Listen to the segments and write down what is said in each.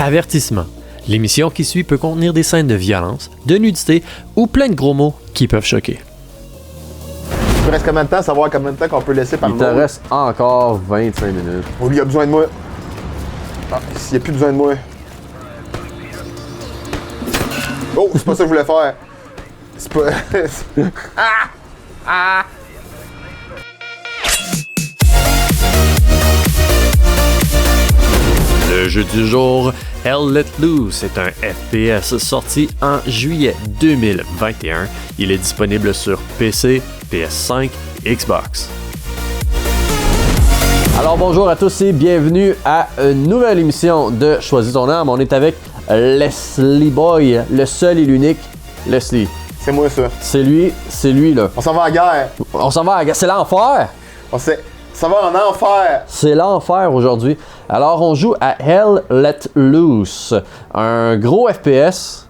Avertissement. L'émission qui suit peut contenir des scènes de violence, de nudité ou plein de gros mots qui peuvent choquer. Il te reste combien de temps, savoir combien de temps qu'on peut laisser par Il te reste encore 25 minutes. Oh, il y a besoin de moi. Ah, il n'y a plus besoin de moi. Oh, c'est pas ça que je voulais faire. C'est pas... Le jeu du jour, Hell Let Loose, est un FPS sorti en juillet 2021. Il est disponible sur PC, PS5, Xbox. Alors bonjour à tous et bienvenue à une nouvelle émission de Choisis ton arme. On est avec Leslie Boy, le seul et l'unique Leslie. C'est moi ça. C'est lui là. On s'en va à la guerre. On s'en va à la guerre. C'est l'enfer! Ça va en enfer. C'est l'enfer aujourd'hui. Alors on joue à Hell Let Loose, un gros FPS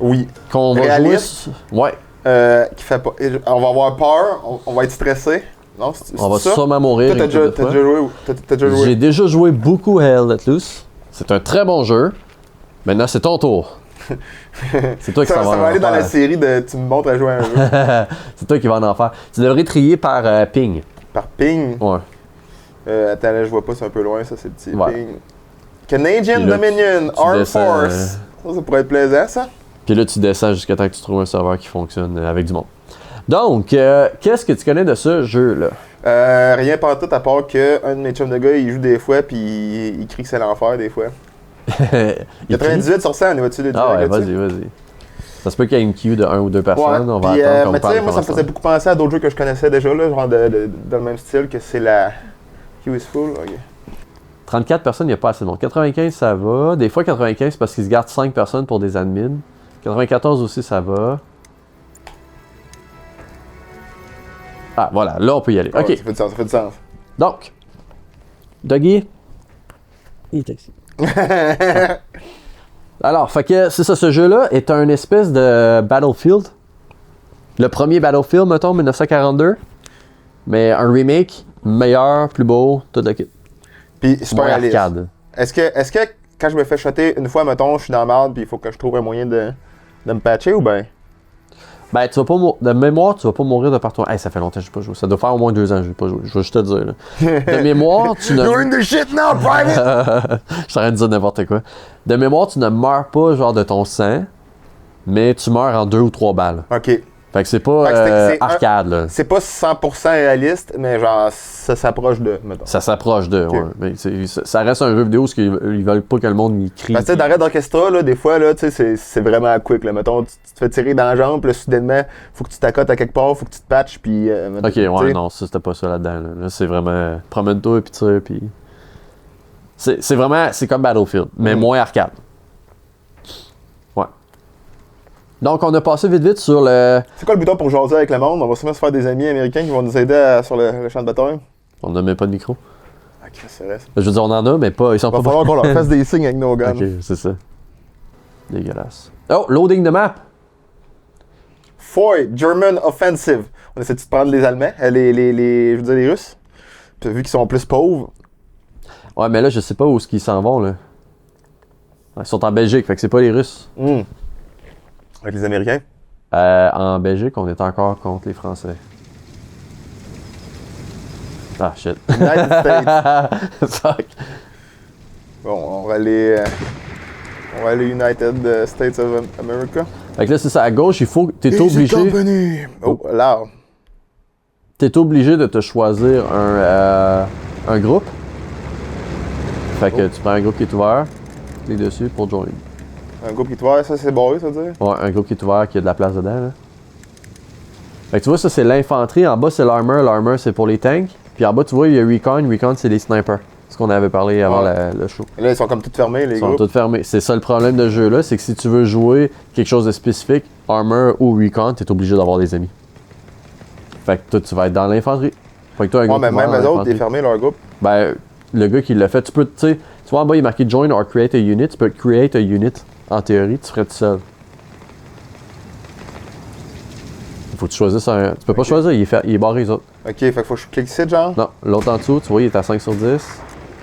Oui. qu'on va Réaliste. jouer. Ouais. Qui fait pas... On va avoir peur, on va être stressé. Non, c'est On va ça? sûrement mourir. Toi, t'as déjà joué? J'ai déjà joué beaucoup à Hell Let Loose. C'est un très bon jeu. Maintenant, c'est ton tour. C'est toi qui Ça va aller dans la série de tu me montres à jouer à un jeu. C'est toi qui vas en faire. Tu devrais trier par ping. Par ping. Ouais. Attends, là, je vois pas, c'est un peu loin, ça, c'est le petit Ouais. ping. Canadian Puis là, Dominion, Armed descends, Force. Ça pourrait être plaisant, ça. Puis là, tu descends jusqu'à temps que tu trouves un serveur qui fonctionne avec du monde. Donc, qu'est-ce que tu connais de ce jeu-là? Rien pas tout à part que un de mes chums de gars, il joue des fois, puis il crie que c'est l'enfer des fois. 98 sur 100, on est au-dessus de Ah ouais, vas-y. Ça se peut qu'il y ait une queue de 1 ou 2 personnes. On va puis, attendre qu'on mais tu sais, parle moi, ça me faisait beaucoup penser à d'autres jeux que je connaissais déjà, là, genre dans le même style, que c'est la queue is full. Ok. 34 personnes, il n'y a pas assez de monde. 95, ça va. Des fois, 95, c'est parce qu'ils se gardent 5 personnes pour des admins. 94 aussi, ça va. Ah, voilà. Là, on peut y aller. Ouais, OK. ça fait du sens. Donc, Dougie, il est ici. Alors, fait que c'est ça, ce jeu-là est un espèce de Battlefield. Le premier Battlefield, mettons, 1942. Mais un remake, meilleur, plus beau, tout le kit. Puis super Moins réaliste. arcade. Est-ce que quand je me fais shotter une fois, mettons, je suis dans la merde, puis il faut que je trouve un moyen de me patcher ou ben? Ben, tu vas pas de mémoire, tu vas pas mourir de partout. Hey, ça fait longtemps que j'ai pas joué. Ça doit faire au moins 2 ans que j'ai pas joué. Je vais juste te dire, là. De mémoire, tu ne... You're in the shit now, private! Je suis en train de dire n'importe quoi. De mémoire, tu ne meurs pas, genre, de ton sang, mais tu meurs en 2 ou 3 balles. Ok. Fait que c'est pas Fait que c'est arcade, là. C'est pas 100% réaliste, mais genre, ça s'approche de, mettons. Ça s'approche de, Ok. ouais. Mais ça reste un jeu vidéo parce qu'ils veulent pas que le monde y crie. Parce que tu sais, d'arrêt d'orchestra, là, des fois, là, tu sais, c'est vraiment quick, là. Mettons, tu te fais tirer dans la jambe, puis là, soudainement, faut que tu t'accotes à quelque part, faut que tu te patches, puis... Ok, tu sais. ouais, non, ça, c'était pas ça là-dedans. Là, c'est vraiment promène-toi, puis tire, puis... C'est vraiment... C'est comme Battlefield, mais moins arcade. Ouais. Donc, on a passé vite sur le... C'est quoi le bouton pour jaser avec le monde? On va sûrement se faire des amis américains qui vont nous aider sur le champ de bataille. On n'a même pas de micro. Ah, Chris, c'est vrai. Je veux dire, on en a, mais pas... Ils sont Il va pas... falloir qu'on leur fasse des signes avec nos guns. Ok, c'est ça. Dégueulasse. Oh, loading de map! Foy, German Offensive. On essaie de prendre les Allemands, je veux dire les Russes. Puis vu qu'ils sont plus pauvres. Ouais, mais là, je sais pas où est-ce qu'ils s'en vont, là. Ils sont en Belgique, fait que c'est pas les Russes. Avec les Américains. En Belgique, on est encore contre les Français. Ah, shit. United States. Fuck. Bon, on va aller United States of America. Fait que là, c'est ça. À gauche, il faut... T'es Easy obligé... Company. Oh, là. T'es obligé de te choisir un groupe. Fait que tu prends un groupe qui est ouvert, clique dessus pour join. Un groupe qui te voit, ça c'est barré, ça veut dire? Ouais, un groupe qui est ouvert, qui a de la place dedans, là. Fait que tu vois, ça c'est l'infanterie. En bas, c'est l'armor. L'armor, c'est pour les tanks. Puis en bas, tu vois, il y a Recon. Recon, c'est les snipers. C'est ce qu'on avait parlé avant le show. Et là, ils sont comme tous fermés, les Ils sont groupes. tous fermés. C'est ça le problème de ce jeu-là, c'est que si tu veux jouer quelque chose de spécifique, armor ou recon, t'es obligé d'avoir des amis. Fait que toi, tu vas être dans l'infanterie. Fait que toi, un groupe mais ouvert même dans eux autres, l'infanterie. ils fermés leur groupe. Ben, le gars qui l'a fait, tu peux, tu sais, tu vois en bas, il est marqué Join or Create a Unit. Tu peux Create a Unit. En théorie, tu ferais tout seul. Il faut que tu choisisses un. Tu peux pas choisir, il est barré les autres. Ok, fait qu'il faut que je clique ici, genre. Non, l'autre en dessous, tu vois, il est à 5 sur 10.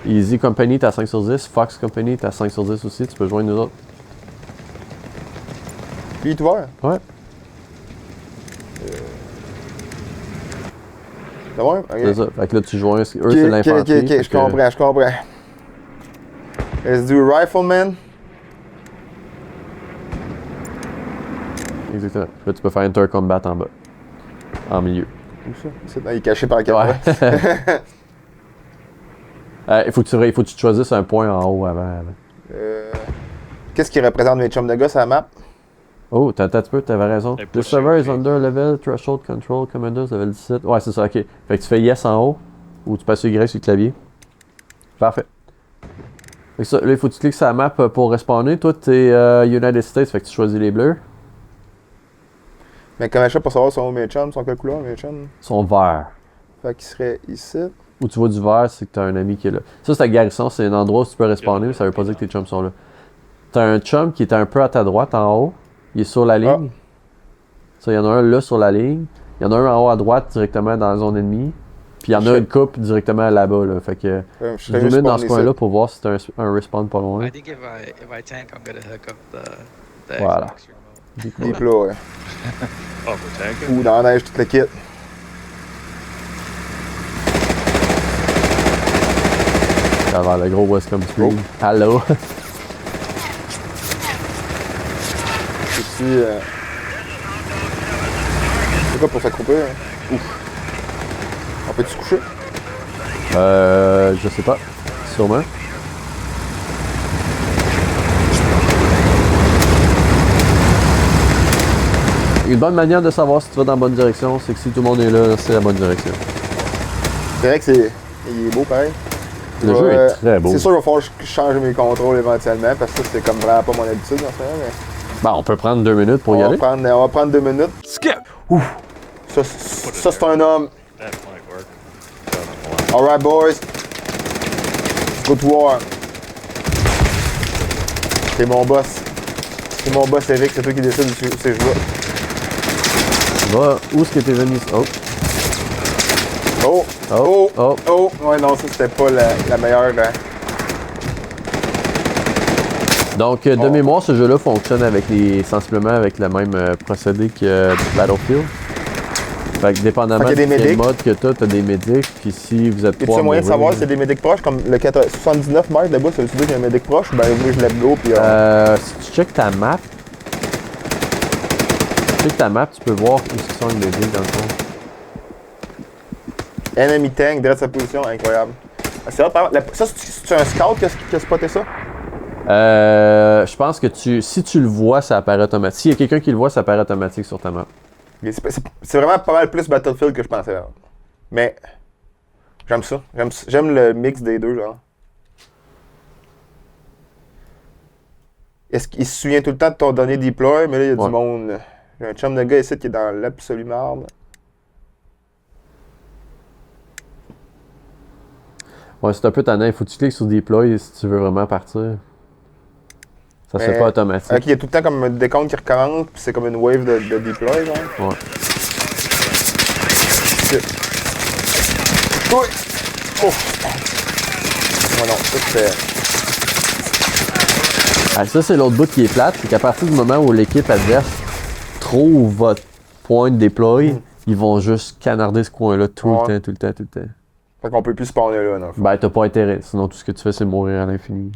Easy Company, t'as 5 sur 10. Fox Company, t'as 5 sur 10 aussi. Tu peux joindre nous autres. Lui, il est ouvert? Ouais. C'est bon? Ok. C'est ça. Fait que là, tu joins. Eux, Ok, c'est ok, l'infanterie. ok, fait je que- comprends, je comprends. Let's do Rifleman. Exactement. Là, tu peux faire Intercombat en bas. En milieu. Où ça? Il est caché par la caméra. Il faut que tu te choisisses un point en haut avant. Qu'est-ce qui représente mes chums de gars sur la map? Oh, t'as un peu, t'avais raison. Et The push server it, is under level, threshold control, commanders level 17. Ouais, c'est ça, ok. Fait que tu fais yes en haut, ou tu passes sur Y sur le clavier. Parfait. Fait que ça, là, il faut que tu cliques sur la map pour respawner. Toi, t'es United States, fait que tu choisis les bleus. Mais comment je fais pour savoir sont mes chums? Sont quelle couleur mes chums? Ils sont verts. Fait qu'il serait ici. Où tu vois du vert, c'est que t'as un ami qui est là. Ça, c'est ta garrison, c'est un endroit où tu peux respawner, mais ça veut pas dire que tes chums sont là. T'as un chum qui est un peu à ta droite en haut. Il est sur la ligne. Ça, il y en a un là sur la ligne. Il y en a un en haut à droite directement dans la zone ennemie. Puis il y en a une coupe directement là-bas. Là. Fait que Je je zoome in dans ce coin-là pour voir si t'as un respawn pas loin. I think if I tank, I'm gonna hook up the Voilà. Xbox remote. Des Des coups. plats, ouais. Oh, pour tanker. Ou dans la neige, toute le kit. Ça va, le gros Westcom Screen. Oh. Hello. Ici, c'est quoi pour s'accroupir? Hein? Ouf. On peut-tu se coucher? Je sais pas. Sûrement. Une bonne manière de savoir si tu vas dans la bonne direction, c'est que si tout le monde est là, c'est la bonne direction. C'est vrai que c'est. Il est beau pareil. Le jeu est très beau. C'est sûr qu'il va falloir que je change mes contrôles éventuellement parce que ça, c'est comme vraiment pas mon habitude en ce moment. Mais Bon, on peut prendre 2 minutes pour y aller. on va prendre 2 minutes. Skip! Ça, c'est un homme. That might work. Alright, boys. Let's go to war. C'est mon boss. C'est mon boss, Eric. C'est toi qui décide de ces jeux-là. Va, où est-ce que tes amis... Oh, Oh! oh, Oh! oh. Oh! Ouais, non, ça, c'était pas la meilleure. Donc, de Oh. mémoire, ce jeu-là fonctionne avec sensiblement avec le même procédé que Battlefield. Fait que dépendamment Fait de qu'il y a des quel médics. mode que t'as des médics. Puis si vous êtes Y trois a-tu à moyen de mourir, savoir si c'est des médics proches, comme le 79 mètres là-bas, ça veut-tu dire qu'il y a un médic proche? Ben oui, je let go, puis si tu checkes ta map, tu peux voir où sont les médics dans le fond. enemy tank, direct sa position, incroyable. Ah, c'est hot, par exemple. Ça, c'est un scout qui a spoté ça? Je pense que si tu le vois, ça apparaît automatique. S'il y a quelqu'un qui le voit, ça apparaît automatique sur ta map. C'est vraiment pas mal plus Battlefield que je pensais. Là. Mais j'aime ça. J'aime le mix des deux, genre. Est-ce qu'il se souvient tout le temps de ton dernier deploy? Mais là, il y a Ouais. du monde. J'ai un chum de gars ici qui est dans l'absolu marde. Ouais, c'est un peu tannant. Il faut que tu cliques sur Deploy si tu veux vraiment partir. Ça se fait Mais- pas automatique. Ok, il y a tout le temps comme un décompte qui recommence, puis c'est comme une wave de deploy, genre. Ouais. Oui! Oh! Oh non, ça c'est. Ah, ça, c'est l'autre bout qui est plate. C'est qu'à partir du moment où l'équipe adverse trouve votre point de deploy, ils vont juste canarder ce coin-là tout Ouais. le temps. Fait qu'on peut plus spawner là, non? Ben, t'as pas intérêt. Sinon, tout ce que tu fais, c'est mourir à l'infini.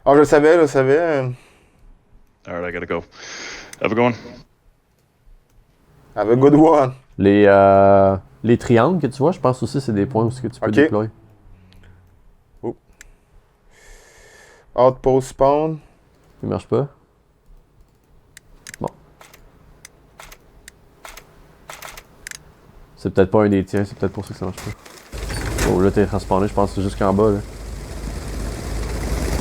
Ah, je le savais, je le savais. Alright, I gotta go. Have a good one. Have a good one. Les triangles que tu vois, je pense aussi c'est des points où ce que tu peux Ok. deploy. Outpost spawn. Il marche pas. Bon. C'est peut-être pas un des tiens, c'est peut-être pour ça que ça marche pas. Oh là t'es respawné, je pense que c'est jusqu'en bas là.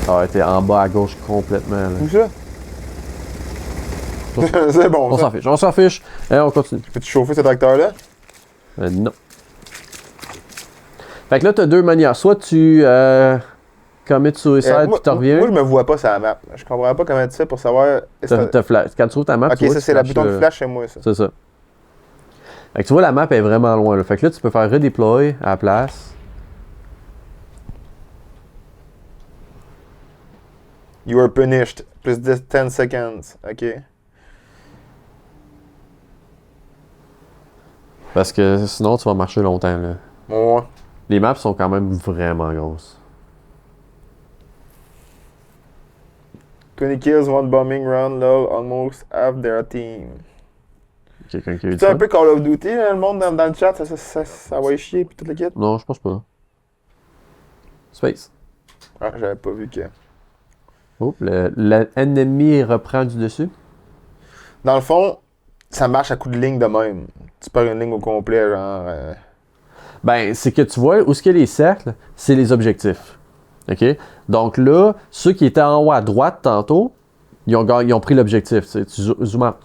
Ah ouais, t'es en bas à gauche complètement là. Où ça? C'est bon, On ça. s'en fiche. On continue. Peux-tu chauffer ce tracteur-là? Non. Fait que là t'as deux manières. Soit tu commit suicide puis t'en reviens. Moi, je me vois pas sur la map. Je comprends pas comment tu fais pour savoir. Quand tu trouves ta map, Ok, tu vois ça, que c'est tu la flashes bouton de le- flash chez moi, ça. C'est ça. Fait que tu vois, la map est vraiment loin. Là. Fait que là, tu peux faire redeploy à la place. You are punished. Plus 10 seconds. OK. Parce que sinon, tu vas marcher longtemps, là. Ouais. Les maps sont quand même vraiment grosses. 20 kills, 1 bombing run, lol, almost half their team. Quelqu'un qui a eu C'est ça? un peu Call of Duty, là, le monde dans le chat, ça va y chier pis tout le kit. Non, je pense pas. Space. Ah, j'avais pas vu que... Oh, l'ennemi reprend du dessus. Dans le fond, ça marche à coup de ligne de même. Tu perds une ligne au complet, genre... Ben, c'est que tu vois, où est-ce qu'il y a les cercles, c'est les objectifs. OK? Donc là, ceux qui étaient en haut à droite tantôt, ils ont pris l'objectif. Tu zoom out.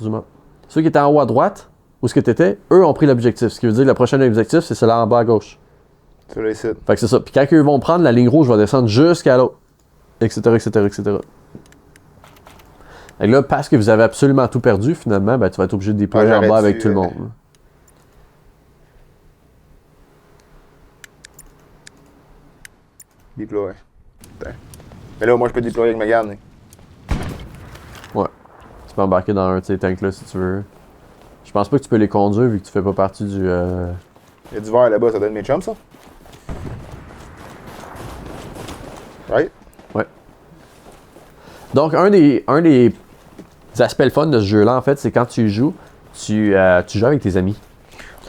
Ceux qui étaient en haut à droite, où est-ce que tu étais, eux ont pris l'objectif. Ce qui veut dire que le prochain objectif, c'est celui en bas à gauche. Sur les sites. Fait que c'est ça. Puis quand ils vont prendre, la ligne rouge va descendre jusqu'à l'autre. Etc. Fait que là, parce que vous avez absolument tout perdu, finalement, ben, tu vas être obligé de déployer en bas avec tout le monde. Là. Déployer. Putain. Mais là, moi, je peux déployer avec ma garde. Ouais. Tu peux embarquer dans un de ces tanks-là si tu veux. Je pense pas que tu peux les conduire vu que tu fais pas partie du... Il y a du verre là-bas, ça donne mes chums, ça? Right? Ouais. Donc, un des aspects le fun de ce jeu-là, en fait, c'est quand tu joues, tu joues avec tes amis.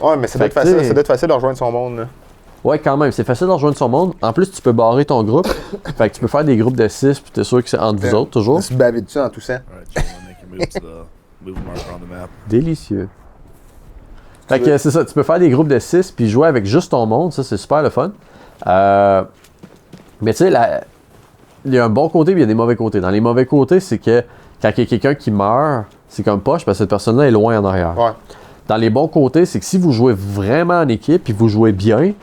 Ouais, mais ça doit être facile de rejoindre son monde, là. Ouais, quand même, c'est facile de rejoindre son monde. En plus, tu peux barrer ton groupe. Fait que tu peux faire des groupes de 6, puis t'es sûr que c'est entre vous autres, toujours. Tu se baver dessus en toussant. Délicieux. Fait que c'est ça, tu peux faire des groupes de 6 puis jouer avec juste ton monde, ça c'est super le fun. Mais tu sais, il y a un bon côté et il y a des mauvais côtés. Dans les mauvais côtés, c'est que quand il y a quelqu'un qui meurt, c'est comme poche parce que cette personne-là est loin en arrière. Ouais. Dans les bons côtés, c'est que si vous jouez vraiment en équipe et vous jouez bien,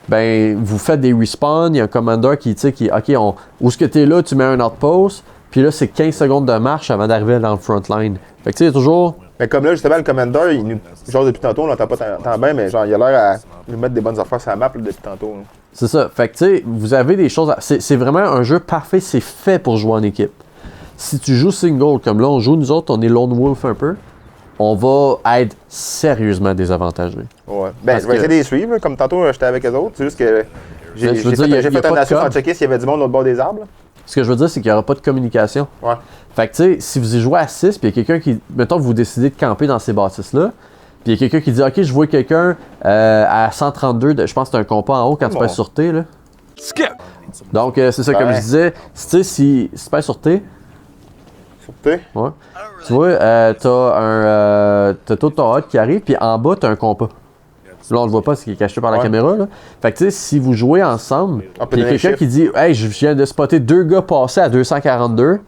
ben vous faites des respawns, il y a un commander qui dit OK, où est-ce que tu es là, tu mets un outpost, puis là c'est 15 secondes de marche avant d'arriver dans le front line. Fait que tu sais, il y a toujours... Mais comme là, justement, le commander, genre depuis tantôt, on l'entend pas tant bien, mais genre, il a l'air à nous mettre des bonnes affaires sur la map là, depuis tantôt. Là. C'est ça. Fait que tu sais, vous avez des choses... C'est vraiment un jeu parfait, c'est fait pour jouer en équipe. Si tu joues single, comme là on joue, nous autres, on est lone wolf un peu, on va être sérieusement désavantagé. Ouais. Ben, je vais essayer de les suivre, là, comme tantôt, j'étais avec eux autres, c'est juste que j'ai fait un assaut sans checker s'il y avait du monde de l'autre bord des arbres. Là. Ce que je veux dire, c'est qu'il n'y aura pas de communication. Ouais. Fait que, tu sais, si vous y jouez à 6, puis il y a quelqu'un qui... Mettons que vous décidez de camper dans ces bâtisses-là, puis il y a quelqu'un qui dit « OK, je vois quelqu'un à 132, je pense que c'est un compas en haut quand tu passes sur T, là. » Skip! Donc, c'est ça, comme je disais, tu sais, si tu passes sur T, Sur T? ouais, tu vois, t'as tout ton hot qui arrive, puis en bas, t'as un compas. Là, on le voit pas, c'est qu'il est caché par la caméra, là. Fait que, tu sais, si vous jouez ensemble, il y a quelqu'un qui dit « Hey, je viens de spotter 2 gars passer à 242 »,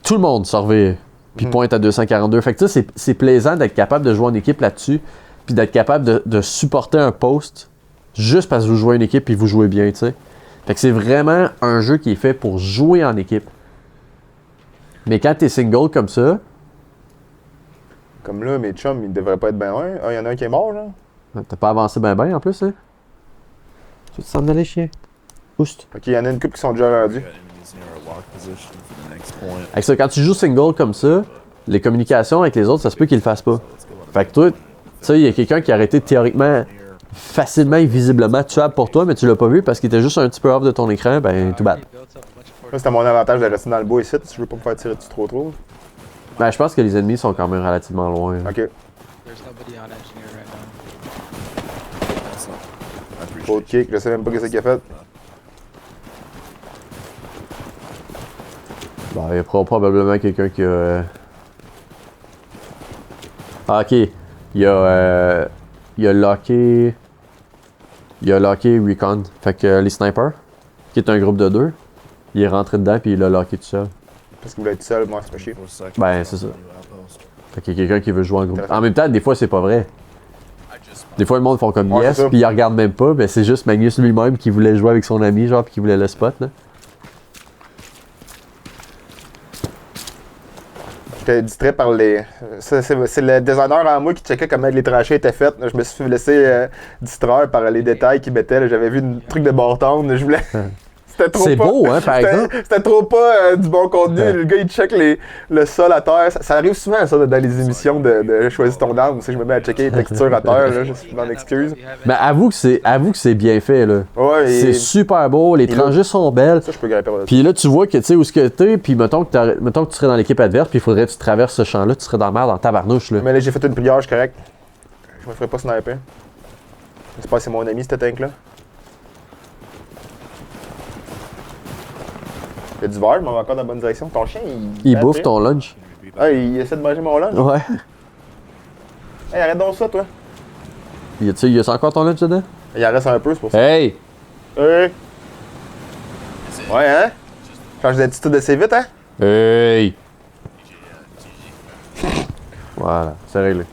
tout le monde se revient, puis pointe à 242. Fait que, tu sais, c'est plaisant d'être capable de jouer en équipe là-dessus, puis d'être capable de supporter un post juste parce que vous jouez en équipe, puis vous jouez bien, tu sais. Fait que c'est vraiment un jeu qui est fait pour jouer en équipe. Mais quand t'es single comme ça... Comme là, mes chums, ils devraient pas être bien loin. Ah, il y en a un qui est mort, là. T'as pas avancé ben en plus, hein? Tu veux t'en aller, chien? Oust. Ok, il y en a une couple qui sont déjà rendus. Avec ça, quand tu joues single comme ça, les communications avec les autres, ça se peut qu'ils le fassent pas. Fait que toi, tu sais, il y a quelqu'un qui a arrêté théoriquement, facilement et visiblement tuable pour toi, mais tu l'as pas vu parce qu'il était juste un petit peu off de ton écran, ben tout bad. Moi, c'était mon avantage de rester dans le bois ici, si je veux pas me faire tirer dessus trop. Ben, je pense que les ennemis sont quand même relativement loin. Ok. There's nobody on engineer right now. Road kick, je sais même pas qu'est-ce qu'il a fait. Ben, il y a probablement quelqu'un qui a... Ah, ok. Il a locké... Il a locké Recon. Fait que les snipers, qui est un groupe de 2, il est rentré dedans puis il l'a locké tout seul. Parce qu'il voulait être seul, moi, c'est pas chier. Ben, c'est ça. Fait qu'il y a quelqu'un qui veut jouer en groupe. En même temps, des fois, c'est pas vrai. Des fois, le monde font comme Ouais, yes, c'est ça. puis ils regardent même pas. Ben, c'est juste Magnus lui-même qui voulait jouer avec son ami, genre, puis qui voulait le spot, là. J'étais distrait par les... C'est le designer en moi qui checkait comment les tranchées étaient faites. Je me suis laissé distraire par les détails qu'il mettait. J'avais vu un truc de bâton. Je voulais... C'était trop C'est pas- beau, hein, par exemple. C'était trop pas du bon contenu. Ouais. Le gars, il check le sol à terre. Ça arrive souvent, ça, dans les émissions de Choisis ton arme. Je me mets à checker les textures à terre, là, je m'en excuse. Mais avoue que c'est bien fait, là. Ouais, C'est super beau, les Et là- tranchées sont belles. Ça, je peux grimper par-dessus. Puis là, tu vois que tu sais où ce que t'es, puis mettons que tu serais dans l'équipe adverse, puis il faudrait que tu traverses ce champ-là, tu serais dans la merde, dans tabarnouche, là. Mais là, j'ai fait une prière, je suis correct. Je me ferai pas sniper. J'espère que c'est mon ami, ce tank-là. Il y a du verre, je m'en vais encore dans la bonne direction. Ton chien, Il bouffe ton lunch. Ah, il essaie de manger mon lunch. Ouais. Hey, arrête donc ça, toi. Y a encore ton lunch dedans? Il en reste un peu, c'est pour ça. Hey! Hey! Ouais, hein? Change d'attitude assez vite, hein? Hey! Voilà, c'est réglé.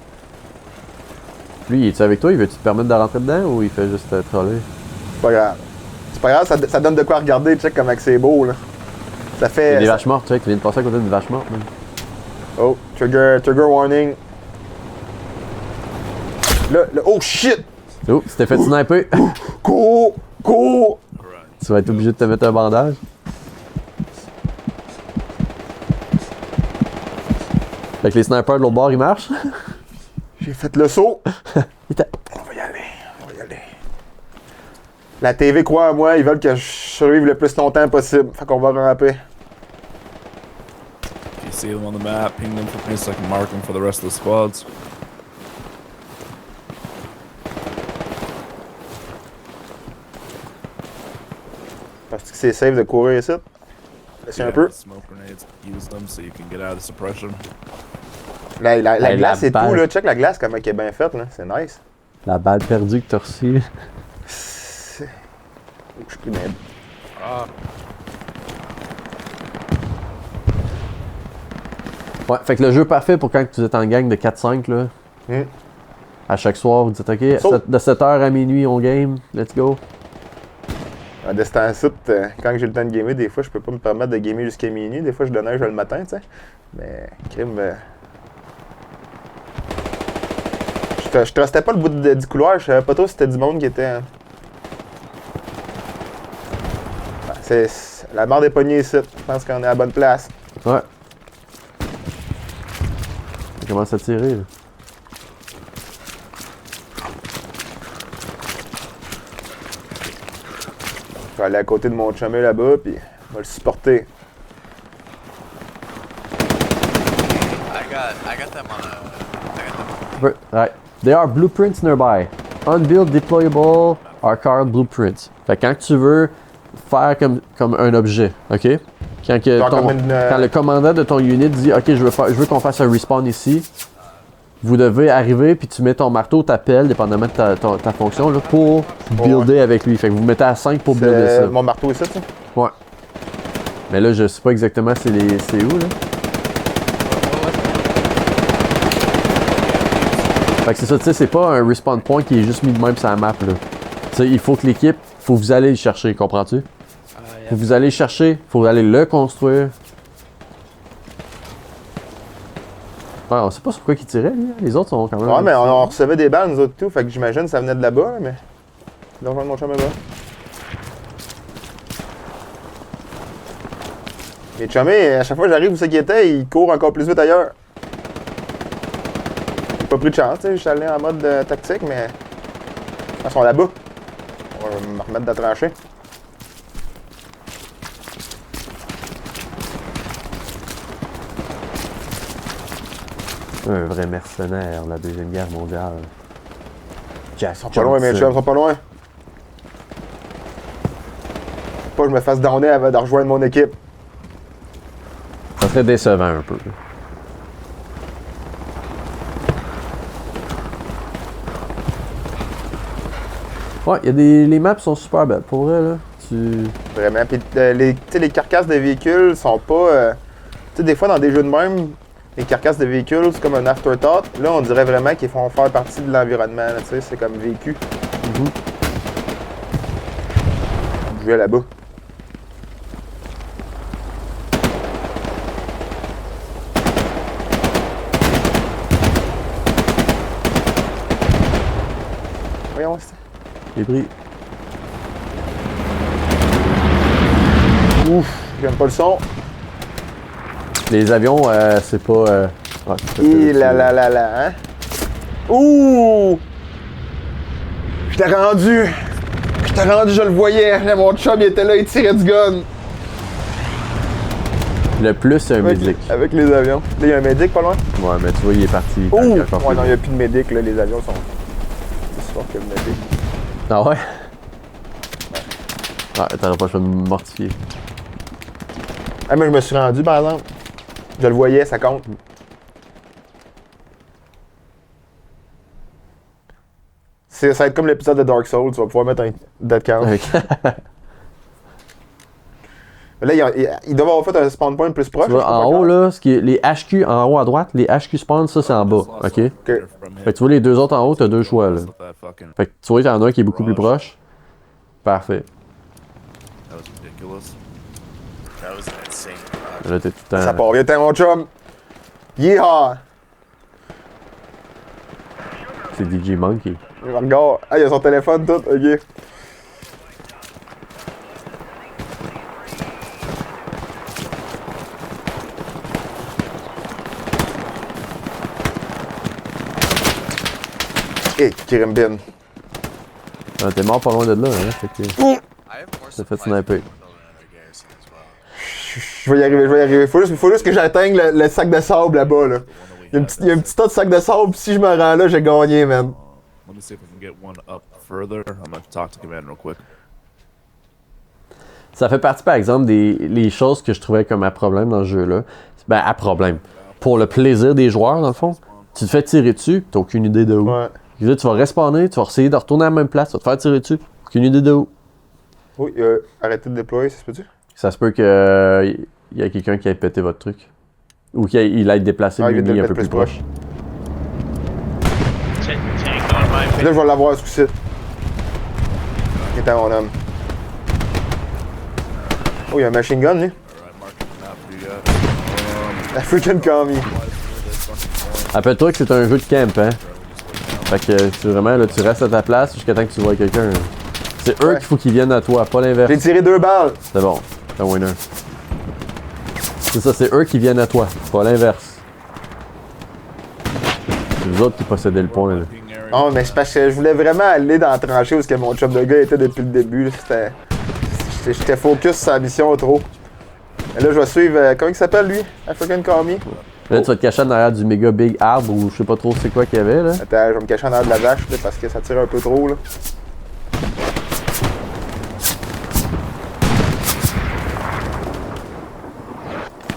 Lui, il est-tu avec toi? Il veut-tu te permettre de rentrer dedans ou il fait juste te troller? C'est pas grave. C'est pas grave, ça donne de quoi regarder, check comme c'est beau, là. Ça Il y a fait. des ça- vaches mortes, tu sais, qui viennent de passer à côté d'une vache morte, man. Oh, trigger warning. Là, oh shit! Oh, tu t'es fait sniper! Cours! Cours! Tu vas être obligé de te mettre un bandage. Fait que les snipers de l'autre bord, ils marchent. J'ai fait le saut. Il t'a- On va y aller, on va y aller. La TV croit en moi, ils veulent que je survive le plus longtemps possible. Fait qu'on va ramper. If you see them on the map, ping them for me so I can mark them for the rest of the squads. Parce que c'est safe de courir ici. Laissez un peu. Smoke grenades, use them so you can get out of the suppression. La Hey, glace la et tout, balle. là. Check la glace, comment elle est bien faite, là. C'est nice. La balle perdue que t'as reçue. C'est- Oh, je suis pris même. Ah, Ouais, fait que le jeu parfait pour quand tu êtes en gang de 4-5, là. Hmm. À chaque soir, vous dites, OK, Sauf- de 7h à minuit, on game, let's go. En destin site, quand j'ai le temps de gamer, des fois, je peux pas me permettre de gamer jusqu'à minuit. Des fois, je donne un jeu le matin, tu sais. Mais, crime. Je trustais pas le bout du couloir. Je savais pas trop si c'était du monde qui était. C'est la mort des poignées ici. Je pense qu'on est à la bonne place. Ouais. Ça commence à tirer, là. Je vais aller à côté de mon chumé là-bas, puis on va le supporter. I got them on a. Right. There are blueprints nearby. Unbuilt, deployable, are called blueprints. Fait que quand tu veux faire comme un objet, OK? Genre comme une, Quand le commandant de ton unit dit OK, je veux qu'on fasse un respawn ici, vous devez arriver puis tu mets ton marteau, ta pelle, dépendamment de ta fonction, là, pour builder avec lui. Fait que vous mettez à 5 pour builder ça. Mon marteau ici, tu sais. Ouais. Mais là, je sais pas exactement c'est où, là. Fait que c'est ça, tu sais, c'est pas un respawn point qui est juste mis de même sur la map, là. Tu sais, il faut que l'équipe, faut que vous allez le chercher, comprends-tu? yeah. Faut que vous allez le chercher, faut que vous allez le construire. Ouais, on sait pas sur quoi il tirait, lui. Les autres sont quand même... Ouais, mais on recevait des balles, nous autres, tout. Fait que j'imagine que ça venait de là-bas, là, mais. Donc, mon chum là-bas. Les chumés, à chaque fois que j'arrive où c'est qu'ils étaient, ils courent encore plus vite ailleurs. J'ai pas pris de chance, tu sais. Je suis allé en mode tactique, mais. Ils sont là-bas. On va me remettre de trancher. Un vrai mercenaire, la Deuxième Guerre mondiale. Jack Ils sont pas loin, mes chums, ils sont pas loin. Faut pas que je me fasse donner avant de rejoindre mon équipe. Ça serait décevant un peu. Ouais, les maps sont super belles, pour vrai, là. Vraiment. Puis tu sais, les carcasses de véhicules sont pas. Tu sais, des fois dans des jeux de même, les carcasses de véhicules, c'est comme un afterthought. Là, on dirait vraiment qu'ils font faire partie de l'environnement. Tu sais, c'est comme vécu. Je vais là-bas. Voyons, c'est. Les prix. Ouf, j'aime pas le son. Les avions, c'est pas. Ah, Et là, hein? Ouh! J'étais rendu, je le voyais. Là, mon chum, il était là, il tirait du gun. Le plus, c'est un Avec, médic. avec les avions. Là, il y a un médic pas loin. Ouais, mais tu vois, il est parti. Ouh! Il est encore Ouais, plus non, il n'y a loin. plus de médic, là, les avions sont plus forts que le médic. Ah ouais? Ah, t'aurais pas le choix de me mortifier. Ah, mais je me suis rendu, par exemple. Je le voyais, ça compte. Ça va être comme l'épisode de Dark Souls, tu vas pouvoir mettre un dead count. Mais là, ils doivent avoir fait un spawn point plus proche. Tu vois, en haut, là, ce qui est, les HQ, en haut à droite, les HQ spawn, ça, c'est en bas. OK? Fait que tu vois, les deux autres en haut, t'as deux choix, là. Fait que tu vois, il y en a un qui est beaucoup plus proche. Parfait. That was ridiculous. That was an insane. Là, t'es tout le temps. Ça part bien, mon chum. Yeehaw! C'est DJ Monkey. Regarde. Ah, il a son téléphone, tout. OK. Hey, Kirimbin. Ah, t'es mort pas loin de là, hein? Fait que I have more t'as fait supplies sniper. than Garrison as well. Je vais y arriver. Faut juste que j'atteigne le sac de sable là-bas, là. Il y a un petit tas de sac de sable, pis si je me rends là, j'ai gagné, man. Let me see if I can get one up further. I'm gonna talk to Command real quick. Ça fait partie, par exemple, des les choses que je trouvais comme à problème dans ce jeu-là. Ben, à problème. Pour le plaisir des joueurs, dans le fond. Tu te fais tirer dessus, t'as aucune idée de où. Ouais. Là, tu vas respawner, tu vas essayer de retourner à la même place, tu vas te faire tirer dessus. Aucune idée de où. Oui, arrêtez de déployer, ça se peut-tu? Ça se peut que il y a quelqu'un qui ait pété votre truc. Ou qu'il ait déplacé Ah, il l'ennemi vient un de peu le plus mettre proche. Tank on my face. Là, je vais l'avoir ce coup-ci. Il était mon homme. Oh, il y a un machine gun, lui. Alright, marking the map for you guys. La freaking commie. Rappelle-toi que c'est un jeu de camp, hein. Fait que vraiment, là, tu restes à ta place jusqu'à temps que tu vois quelqu'un. C'est eux Ouais. qu'il faut qu'ils viennent à toi, pas l'inverse. J'ai tiré 2 balles. C'est bon, c'est un winner. C'est ça, c'est eux qui viennent à toi, pas l'inverse. C'est vous autres qui possédez le point, là. Ping area. Oh, mais c'est parce que je voulais vraiment aller dans la tranchée où ce que mon chum de gars était depuis le début. J'étais focus sur sa mission trop. Et là, je vais suivre. Comment il s'appelle, lui? African Commie? Là, tu vas te cacher en arrière du méga big arbre ou je sais pas trop c'est quoi qu'il y avait, là. Attends, je vais me cacher en arrière de la vache là, parce que ça tire un peu trop, là.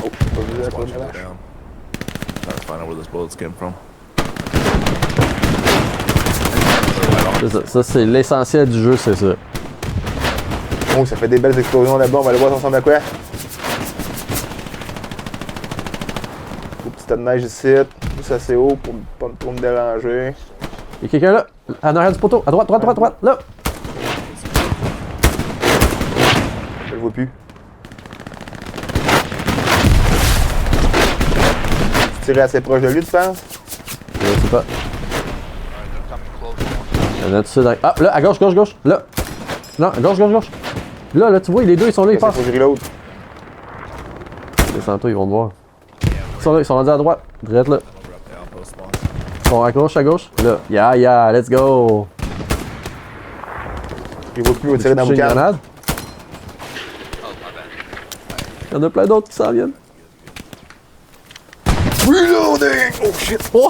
Oh, pas vu la Watch it vache. down. Trying to find out where those bullets came from. C'est ça, ça c'est l'essentiel du jeu, c'est ça. Oh, ça fait des belles explosions là-bas. On va aller voir ensemble à quoi. Une petite tas de neige ici. Juste assez haut pour pas trop me déranger. Il y a quelqu'un là, en arrière du poteau, à droite, là! Je le vois plus. Tu tirais assez proche de lui, tu penses? Je sais pas. Come close. Il y en a tout ça dans... Ah, là, à gauche, là! Non, à gauche! Là, tu vois, les deux, ils sont là, ils Faut passent. que je l'autre. Descends-toi, ils vont te voir. Ils sont là, ils sont rendus à droite, direct là. Over up the outpost spawn. Ils sont à gauche, là. Yeah, let's go! Je les vois plus, on va tirer dans Toucher mon une canne. grenade. Oh, my bad. Il y en a plein d'autres qui s'en viennent. Reloading! Oh shit! Oh.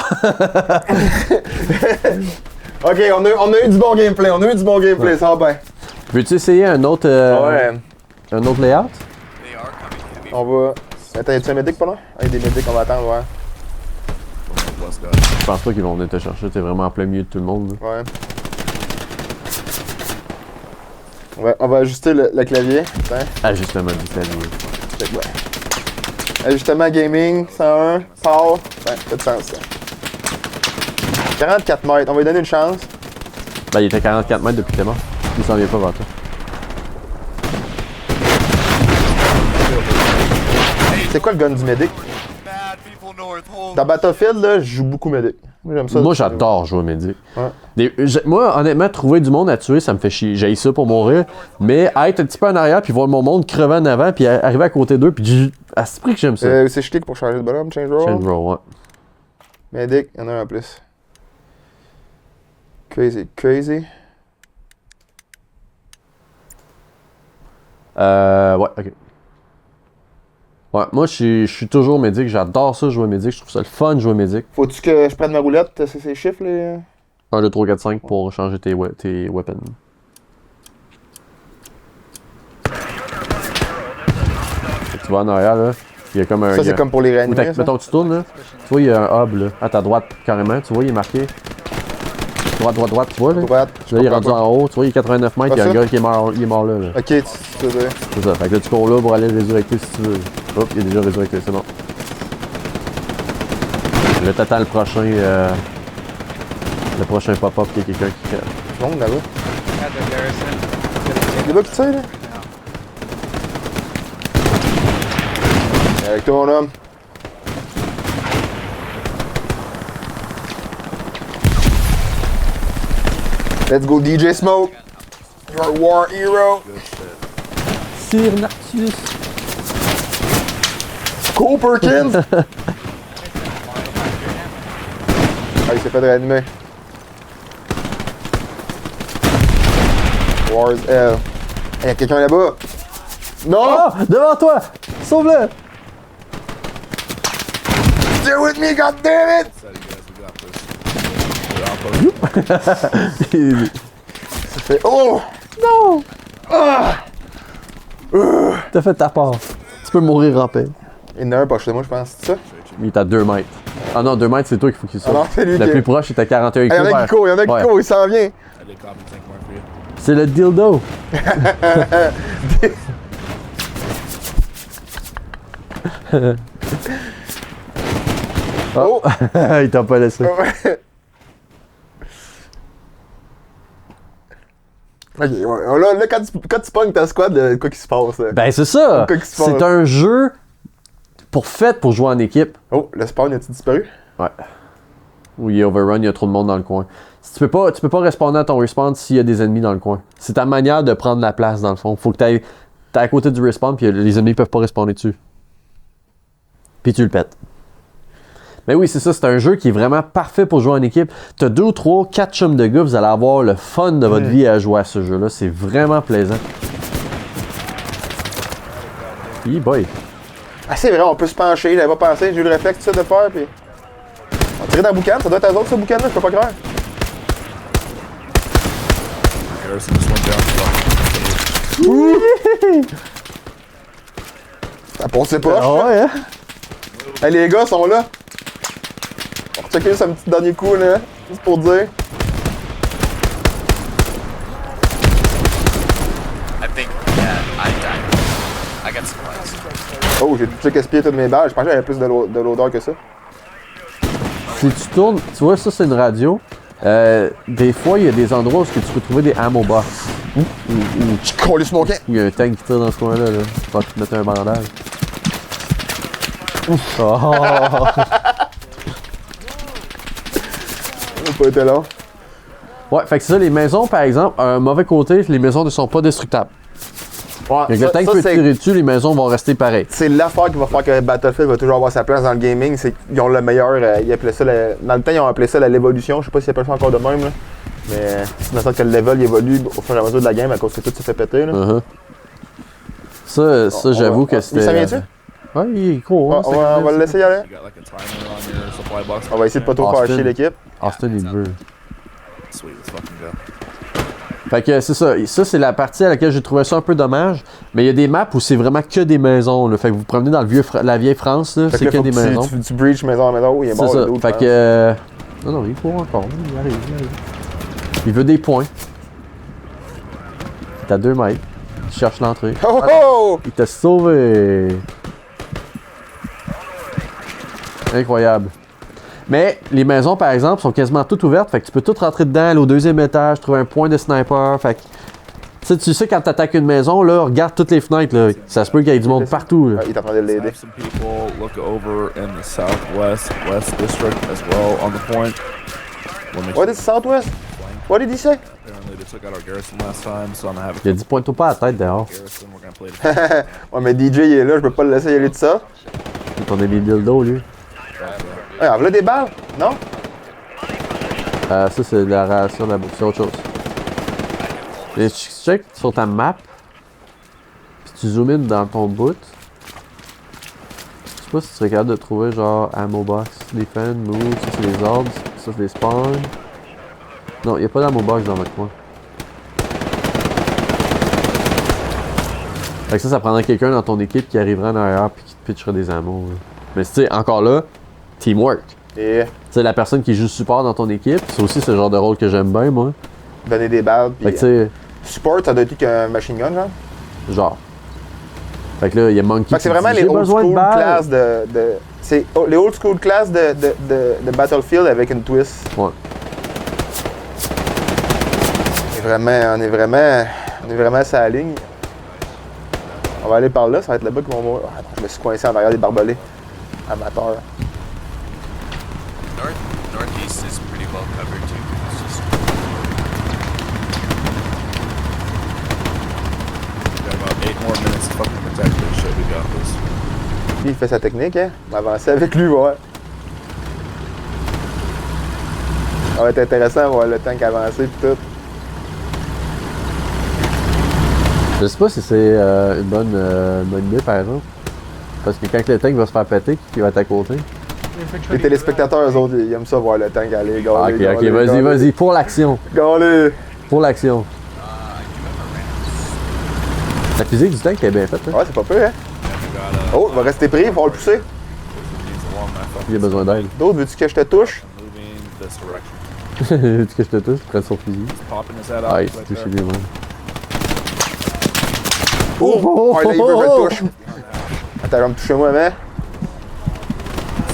Ok, on a eu du bon gameplay, ça va bien. Veux-tu essayer un autre, Ouais, un autre layout? They are coming heavy. on va. Attends, y'a-tu un médic pas là? Ah, y'a des médics, on va attendre, ouais. From the west guy. Je pense pas qu'ils vont venir te chercher, t'es vraiment en plein milieu de tout le monde. Là. Ouais. On va ajuster le clavier. Attends. Ajustement du clavier. Fait que, ouais. Ajustement gaming, 101, power. Ouais, fait de sens ça. 44 mètres, on va lui donner une chance. Ben, il était 44 mètres depuis que t'es mort. Il s'en vient pas vers toi. C'est quoi le gun du médic? Bad people north. Hold. Dans Battlefield, là, je joue beaucoup médic. Moi, j'aime ça. Moi, j'adore jouer médic. Ouais. Moi, honnêtement, trouver du monde à tuer, ça me fait chier. J'ai ça pour mourir. Mais être un petit peu en arrière, puis voir mon monde crever en avant, puis arriver à côté d'eux, puis à ce prix que j'aime ça. C'est clic pour changer de bonhomme, change roll. Change roll, ouais. Medic, il y en a un en plus. Crazy. Ouais, ok. Ouais, moi, je suis toujours médic. J'adore ça, jouer médic. Je trouve ça le fun, jouer médic. Faut-tu que je prenne ma roulette, c'est ces chiffres, les... 1, 2, 3, 4, 5 pour changer tes weapons. Tu vas en arrière, là. Il y a comme un... Ça, c'est comme pour les réanimer, ça? Mettons que tu tournes, là. Tu vois, il y a un hub, là. À ta droite, carrément. Tu vois, il est marqué. Droite, tu vois, là. Droite. Là, il est rendu en haut. Tu vois, il est 89 mètres. Il y a un gars qui est mort là. là. Ok, tu sais. C'est ça. Fait que là, tu cours là pour aller résurrecter si tu veux. Hop, il est déjà résurrecté, c'est bon. Là, t'attends le prochain pop-up qu'il y a quelqu'un qui crève. Tout le monde là-bas. At the garrison. Les gars qui tirent, là. Avec toi, mon homme. Let's go, DJ Smoke. You're a war hero. Sir Narcius. Cole Perkins. Ah, il s'est fait réanimer. Wars L. Il y a quelqu'un là-bas. Non! Oh! Devant toi! Sauve-le! Stay with me, goddammit! Ça fait. Oh! Non! Ah! T'as fait ta part. Tu peux mourir en paix. Il y en a un pas chez moi, je pense, c'est ça? Il est à 2 mètres. Ah non, 2 mètres, c'est toi qu'il faut qu'il Ah soit. non, c'est lui Le qui plus est. proche est à 41 Il y en a qui court, il s'en vient. I did copy tank mark for you. C'est le dildo. Oh! Il t'a pas laissé. Ok, ouais. Là, quand tu pognes ta squad, quoi qui se passe? Là? Ben c'est ça. Quoi qu'il se passe. C'est un jeu fait pour jouer en équipe. Oh, le spawn a-t-il disparu? Ouais. Où il est overrun, il y a trop de monde dans le coin. Tu peux pas respawner à ton respawn s'il y a des ennemis dans le coin. C'est ta manière de prendre la place dans le fond. Faut que t'es à côté du respawn puis les ennemis peuvent pas respawner dessus. Puis tu le pètes. Mais oui, c'est ça, c'est un jeu qui est vraiment parfait pour jouer en équipe. T'as 2 ou 3, 4 chums de gars, vous allez avoir le fun de votre vie à jouer à ce jeu-là. C'est vraiment plaisant. Boy. Ah, c'est vrai, on peut se pencher, j'avais pas pensé, j'ai eu le réflexe tout ça de faire, puis. On tirait dans le boucan, ça doit être eux autres ce boucan-là, je peux pas croire. Garrison just went down. Ça passait pas. Ah ouais, hein? Hey, les gars sont là. On va checker ça un petit dernier coup, là. Juste pour dire. I think, yeah, I died. I got supplies. Oh, j'ai tout gaspillé toutes mes balles. Je pensais que j'avais plus de l'odeur que ça. Si tu tournes, tu vois, ça c'est une radio. Des fois, il y a des endroits où tu peux trouver des ammo box. Je colle le smoking. Il y a un tank qui tire dans ce coin-là. Là. Tu vas te mettre un bandage. Oh. Ça n'a pas été long. Ouais, fait que c'est ça, les maisons, par exemple, un mauvais côté, les maisons ne sont pas destructables. Ouais, Le tank peut tirer dessus, les maisons vont rester pareilles. c'est l'affaire qui va faire que Battlefield va toujours avoir sa place dans le gaming. C'est qu'ils ont le meilleur. Ils appelaient ça dans le temps, ils ont appelé ça l'évolution. Je sais pas s'ils appellent ça encore de même. Là. Mais c'est dans le sens que le level il évolue au fur et à mesure de la game à cause que tout se fait péter. Là. Ça j'avoue que c'était. Ça vient-tu? Ouais, il est cool. Ouais, on va le laisser y aller. You got like a timer on your supply box. On va essayer de pas trop Austin. faire chier l'équipe. Austin, il veut. Sweet, let's fucking go. Fait que c'est ça. Ça, c'est la partie à laquelle j'ai trouvé ça un peu dommage. Mais il y a des maps où c'est vraiment que des maisons. Là. Fait que vous promenez dans la vieille France, là, Fait c'est là, que faut des tu- maisons. Tu breach maison à maison. Oui, il est C'est mort. ça. le dude, Fait je que. Non, il faut encore. Il arrive. Il veut des points. Il est à 2 mètres. Il cherche l'entrée. pense. Oh oh! Il t'a sauvé. Incroyable. Mais les maisons, par exemple, sont quasiment toutes ouvertes. Fait que tu peux tout rentrer dedans, aller au 2e étage, trouver un point de sniper. Fait que tu sais, quand t'attaques une maison, là, regarde toutes les fenêtres. Là. Ça se peut qu'il y ait du monde partout. Là. Ah, il est en train de l'aider. Snipe some people. Look over in the southwest, west district as well on the point. We'll make What is Southwest? What did he say? Apparently they took out our garrison last time, so I'm gonna have Il a dit pointe-toi pas à la tête dehors. garrison. We're gonna play the Ouais, mais DJ il est là, je peux pas le laisser y aller de ça. On a mis le dildo, lui. Ouais, en voilà des balles, non? Ça, c'est de la ration de la bouffe. C'est autre chose. Et tu check sur ta map, puis tu zoom in dans ton boot. Je sais pas si tu serais capable de trouver genre ammo box, defend, move, ça c'est les ordres, ça c'est les spawns. Non, y'a pas d'ammo box dans votre coin. Fait que ça prendrait quelqu'un dans ton équipe qui arriverait en arrière puis qui te pitcherait des ammos. Là. Mais tu sais, encore là, teamwork. Et Tu sais, la personne qui joue support dans ton équipe, c'est aussi ce genre de rôle que j'aime bien, moi. donner des balles. Fait Puis que tu sais, support, ça doit être qu'un machine gun, genre. genre. Fait que là, il y a Monkey Fait que c'est qui vraiment dit, les j'ai old besoin de school balles. classes c'est les old school classes de Battlefield avec une twist. Ouais. On est vraiment sur la ligne. On va aller par là, ça va être là-bas qu'ils vont mourir. Ah non, je me suis coincé en arrière des barbelés. Amateur. Northeast is pretty well covered too. It's just We got about 8 more minutes to fucking protect this shit. We got this. Lui, il fait sa technique, hein. On va avancer avec lui, ouais. Ça va être intéressant de voir le tank avancer et tout. Je sais pas si c'est une bonne idée, par exemple. Parce que quand le tank va se faire péter, qui va être à côté? Les téléspectateurs, eux autres, ils aiment ça voir le tank aller. Ah, ok, vas-y, pour l'action. Gallez! Pour l'action. La physique du tank est bien faite, hein? Ouais, c'est pas peu, hein. Oh, il va rester pris, il va le pousser. Needs along my fucking Il a besoin d'aide. D'autres, veux-tu que je te touche? moving this direction. Veux-tu que je te touche? Prends son fusil. Popping his head Ah, out il s'est right touché there. lui-même. Oh! Ouais, là, il veut que je le touche. Attends, il va me toucher moi, mais.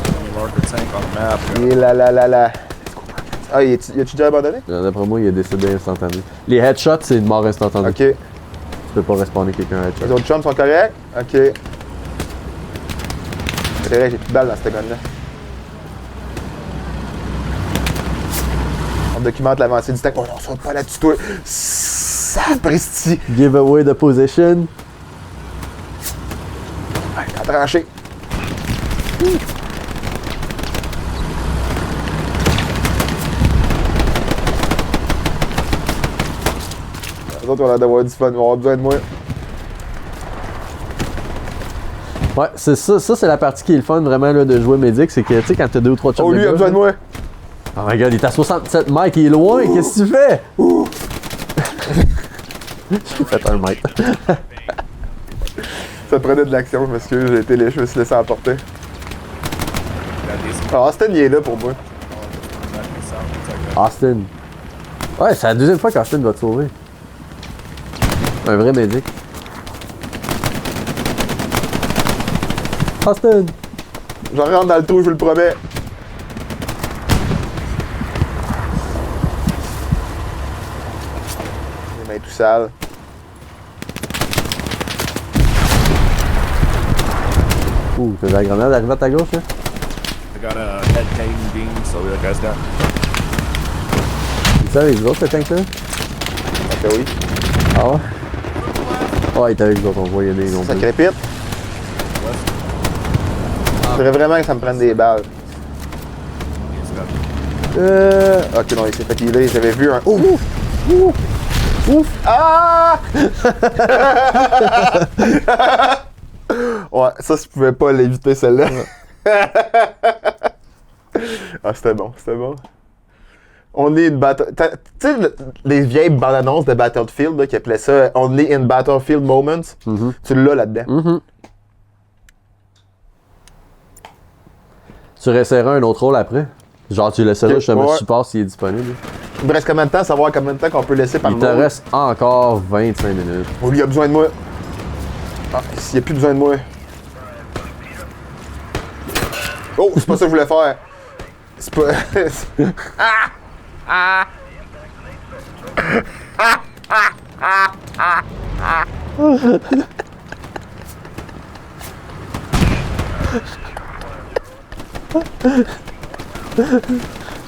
Enemy marker tank on the map. Et là. Ah, y a-tu déjà abandonné? D'après moi, il est décédé instantané. Les headshots, c'est une mort instantanée. Ok. Tu peux pas respawner quelqu'un à headshot. Les autres chums sont corrects? Ok. C'est vrai, j'ai plus de balles dans cette gun-là. On documente l'avancée du tank. Oh non, saute pas là-dessus, toi. Sapristi! Give away the position. Ouais, à trancher. Les autres, on a l'air d'avoir du fun, ils vont avoir besoin de moi. Ouais, c'est ça, c'est la partie qui est le fun vraiment là, de jouer médic, c'est que tu sais quand t'as 2 ou 3 shots Oh, lui, il a besoin de moi. Oh my god, il est à 67 mètres, il est loin, qu'est-ce que tu fais? J'ai fait un mètre. Ça prenait de l'action, je m'excuse, je me suis laissé emporter. Ah, Austin, il est là pour moi. Austin. Ouais, c'est la deuxième fois qu'Austin va te sauver. Un vrai médic. Austin! Je rentre dans le trou, je vous le promets. Les mains tout sales. Ouh, t'as la grenade arrivée à ta gauche, là? I got a head tank beam, so that guy's down. Tu sais avec les autres, ce tank-là? Ok, oui. Ah ouais? Ouais, il est avec les autres, on voit, il y a des Ça nombres. crépite. Je voudrais vraiment que ça me prenne des balles. Ok, non, il s'est fait healer. J'avais vu un. Ouf! Ouf! Ouf! Ah! Ouais, ça, je pouvais pas l'éviter, celle-là. Ah, c'était bon, c'était bon. On est une battle. Tu sais, les vieilles bandes annonces de Battlefield là, qui appelaient ça Only in Battlefield Moments? Tu l'as là-dedans. Tu réessayeras un autre rôle après? Genre, tu laisseras Ok, justement ouais. support s'il est disponible. Il me reste combien de temps? Savoir combien de temps qu'on peut laisser par Il te mode. reste encore 25 minutes. Oh, lui, il a besoin de moi. Ah, s'il a plus besoin de moi. Oh, c'est pas ça que je voulais faire. C'est pas.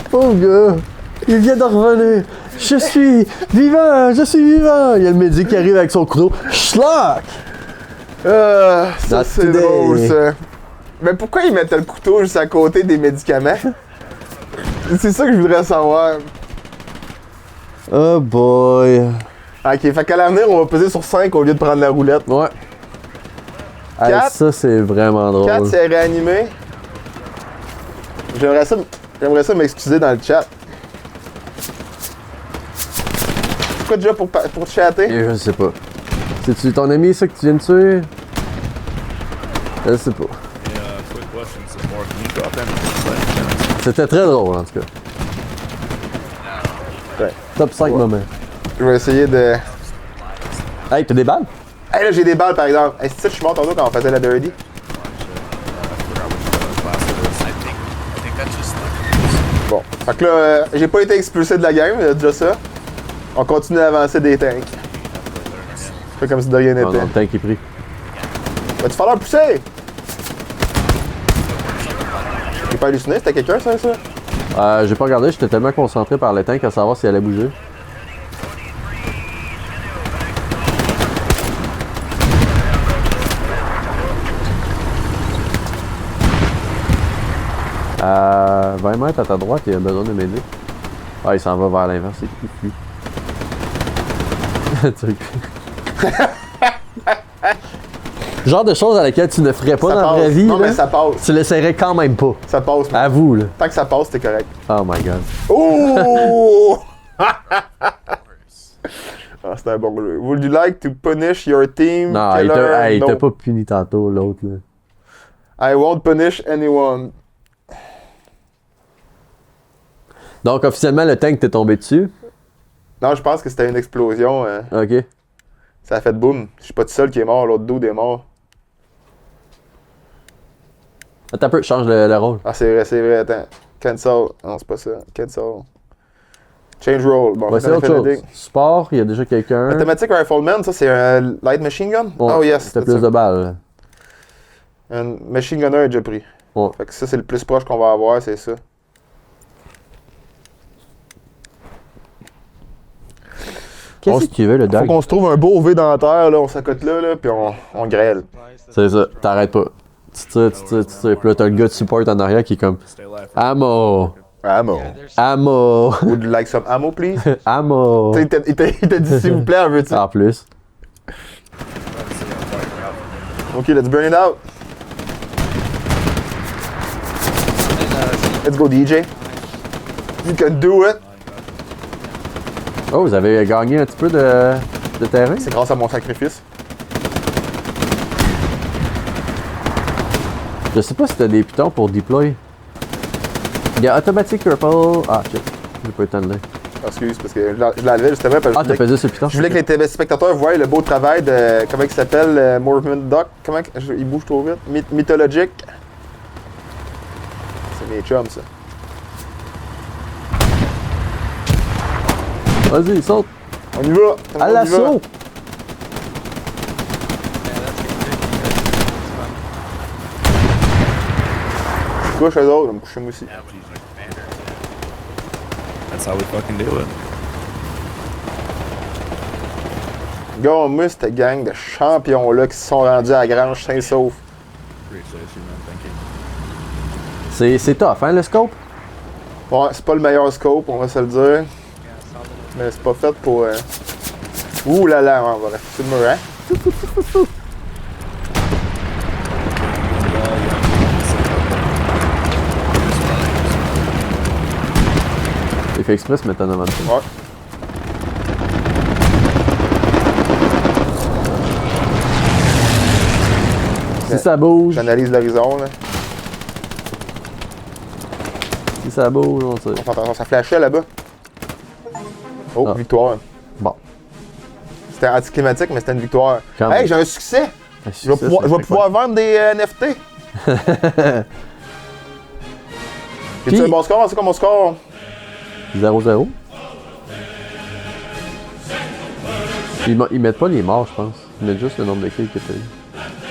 Pauvre gars! Il vient de revenir! Je suis vivant, je suis vivant! Il y a le médic qui arrive avec son couteau. Schlock! Ça, Not c'est today. drôle, ça. Mais pourquoi ils mettaient le couteau juste à côté des médicaments? C'est ça que je voudrais savoir. Oh boy. Ok, fait qu'à l'avenir, on va peser sur 5 au lieu de prendre la roulette. Ouais. Hey, Quatre. ça, c'est vraiment drôle. 4, c'est réanimé. J'aimerais ça m'excuser dans le chat. C'est quoi déjà pour chatter? Et je sais pas. C'est-tu ton ami, ça, que tu viens de tuer? Je sais pas. Quick question, some more. Can you drop in? C'était très drôle, en tout cas. Ouais. Top 5 moments. Je vais essayer de... Hey, t'as des balles? Hey, là, j'ai des balles, par exemple. Est-ce que je suis mort tantôt quand on faisait la dirty? I think I just like Bon. Fait que là, j'ai pas été expulsé de la game, déjà ça. On continue à avancer des tanks. Fait comme si de rien Non, non, n'était. le tank est pris. Va-tu falloir pousser? J'ai pas halluciné, c'était quelqu'un, ça? J'ai pas regardé, j'étais tellement concentré par le tank à savoir s'il allait bouger. À 20 mètres à ta droite, il a besoin de m'aider. Ah, il s'en va vers l'inverse, c'est qui lui? Genre de choses à laquelle tu ne ferais pas Ça dans la passe. vraie vie. Non, là. mais ça passe. Tu l'essaierais quand même pas. Ça passe. mais Avoue, là. Tant que ça passe, t'es correct. Oh my god. Oh! Ah, c'est un bon jeu. Would you like to punish your team? Non, il Killer? t'a No. pas puni tantôt, l'autre, là. I won't punish anyone. Donc, officiellement, le tank t'est tombé dessus. Non, je pense que c'était une explosion. Ok. Ça a fait boum. Je suis pas tout seul qui est mort, l'autre dude est mort. Attends un peu, change le rôle. Ah, c'est vrai, attends. Cancel. Non, c'est pas ça. Cancel. Change role. Bon, Ouais, ça, c'est on a autre fait le chose. ding. Sport, il y a déjà quelqu'un. Automatic Rifleman, ça c'est un light machine gun? Ouais, Oh yes. T'as c'est plus ça. de balles. Un machine gunner est déjà pris. Ouais. Fait que ça, c'est le plus proche qu'on va avoir, c'est ça. Qu'est-ce que tu veux, le Faut dog? qu'on se trouve un beau V dentaire, là, on s'accote là, puis on grêle. C'est ça, t'arrêtes pas. Tu tires. Puis là, t'as le gars de support en arrière qui est comme Stay alive. Ammo! Ammo. Ammo! Would you like some ammo, please? Ammo! Tu sais, il t'a dit s'il vous plaît, en veux-tu? En plus. Ok, let's burn it out. Let's go, DJ. You can do it. Oh, vous avez gagné un petit peu de terrain? C'est grâce à mon sacrifice. Je sais pas si t'as des pitons pour deploy. Il y a Automatic Purple. Ah, shit. J'ai pas eu le temps de lire. Excuse, parce que je l'enlevais justement parce que Ah, t'as pesé sur le piton? je voulais que les téléspectateurs voient le beau travail de. Comment il s'appelle? Movement Doc. Comment il bouge trop vite? Mythologique. C'est mes chums, ça. Vas-y, saute! On y va! À l'assaut! Je couche eux autres, je vais me coucher moi aussi. That's how we fucking do it. Gars, moi, cette gang de champions-là qui se sont rendus à la grange Saint-Sauf. Appreciate you, man. Thank you. C'est tough, hein, le scope? Ouais, c'est pas le meilleur scope, on va se le dire. Mais c'est pas fait pour. Ouh là là, on va rester sur le mur, hein? J'ai fait exprès de se mettre en avant de toi. Ouais. Si ça bouge, J'analyse l'horizon, là. si ça bouge, on sait. Attention, ça flashait là-bas. Oh, Ah. victoire. Bon. C'était anticlimatique, mais c'était une victoire. Quand Hey, même. j'ai un succès! Un Je vais succès, pouvoir, ça je vais fait pouvoir vendre des NFT. J'ai-tu un bon score? C'est quoi mon score? 0-0. Ils mettent pas les morts, je pense. Ils mettent juste le nombre de kills que t'as eu.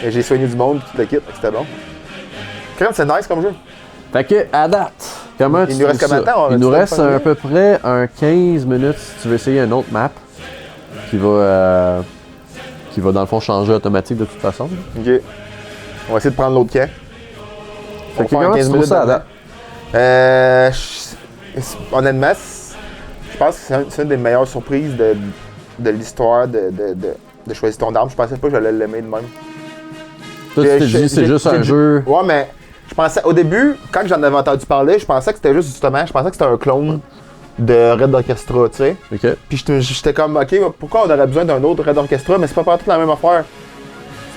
Et j'ai soigné du monde, tout le kit, fait que c'était bon. Crème, c'est nice comme jeu. Fait que, à date, Comment Il nous reste combien de temps? Il nous Tu reste vas à peu près un 15 minutes si tu veux essayer une autre map qui va dans le fond changer automatique de toute façon. Ok. On va essayer de prendre l'autre camp. Fait que comment tu trouves ça à date? Honnêtement, je pense que c'est une des meilleures surprises de l'histoire de choisir ton arme. Je pensais pas que j'allais l'aimer de même. Toi, tu t'es dit c'est juste un jeu. Ouais, mais je pensais, au début, quand j'en avais entendu parler, je pensais que c'était juste justement, je pensais que c'était un clone de Red Orchestra, tu sais. Ok. Puis j'étais comme, ok, pourquoi on aurait besoin d'un autre Red Orchestra, mais c'est pas partout la même affaire.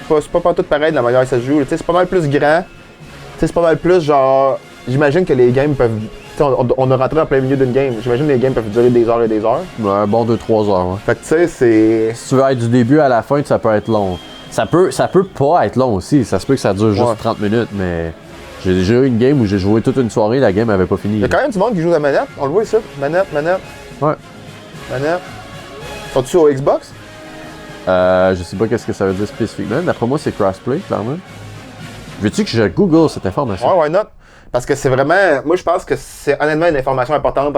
C'est pas partout pareil de la manière que ça se joue. Tu sais, c'est pas mal plus grand. Tu sais, c'est pas mal plus genre. J'imagine que les games peuvent. Tu sais, on a rentré en plein milieu d'une game. J'imagine que les games peuvent durer des heures et des heures. Ouais, un bon 2-3 heures. Ouais. Fait que tu sais, c'est. Si tu veux être du début à la fin, ça peut être long. Ça peut pas être long aussi. Ça se peut que ça dure juste Ouais. 30 minutes, mais j'ai déjà eu une game où j'ai joué toute une soirée, la game avait pas fini. Il y a quand même du monde qui joue à manette. On le voit ici. Manette. Ouais. Manette. Sont-tu au Xbox? Je sais pas qu'est-ce que ça veut dire spécifiquement. D'après moi, c'est crossplay, clairement. Veux-tu que je google cette information? Ouais, why not? Parce que c'est vraiment. Moi, je pense que c'est honnêtement une information importante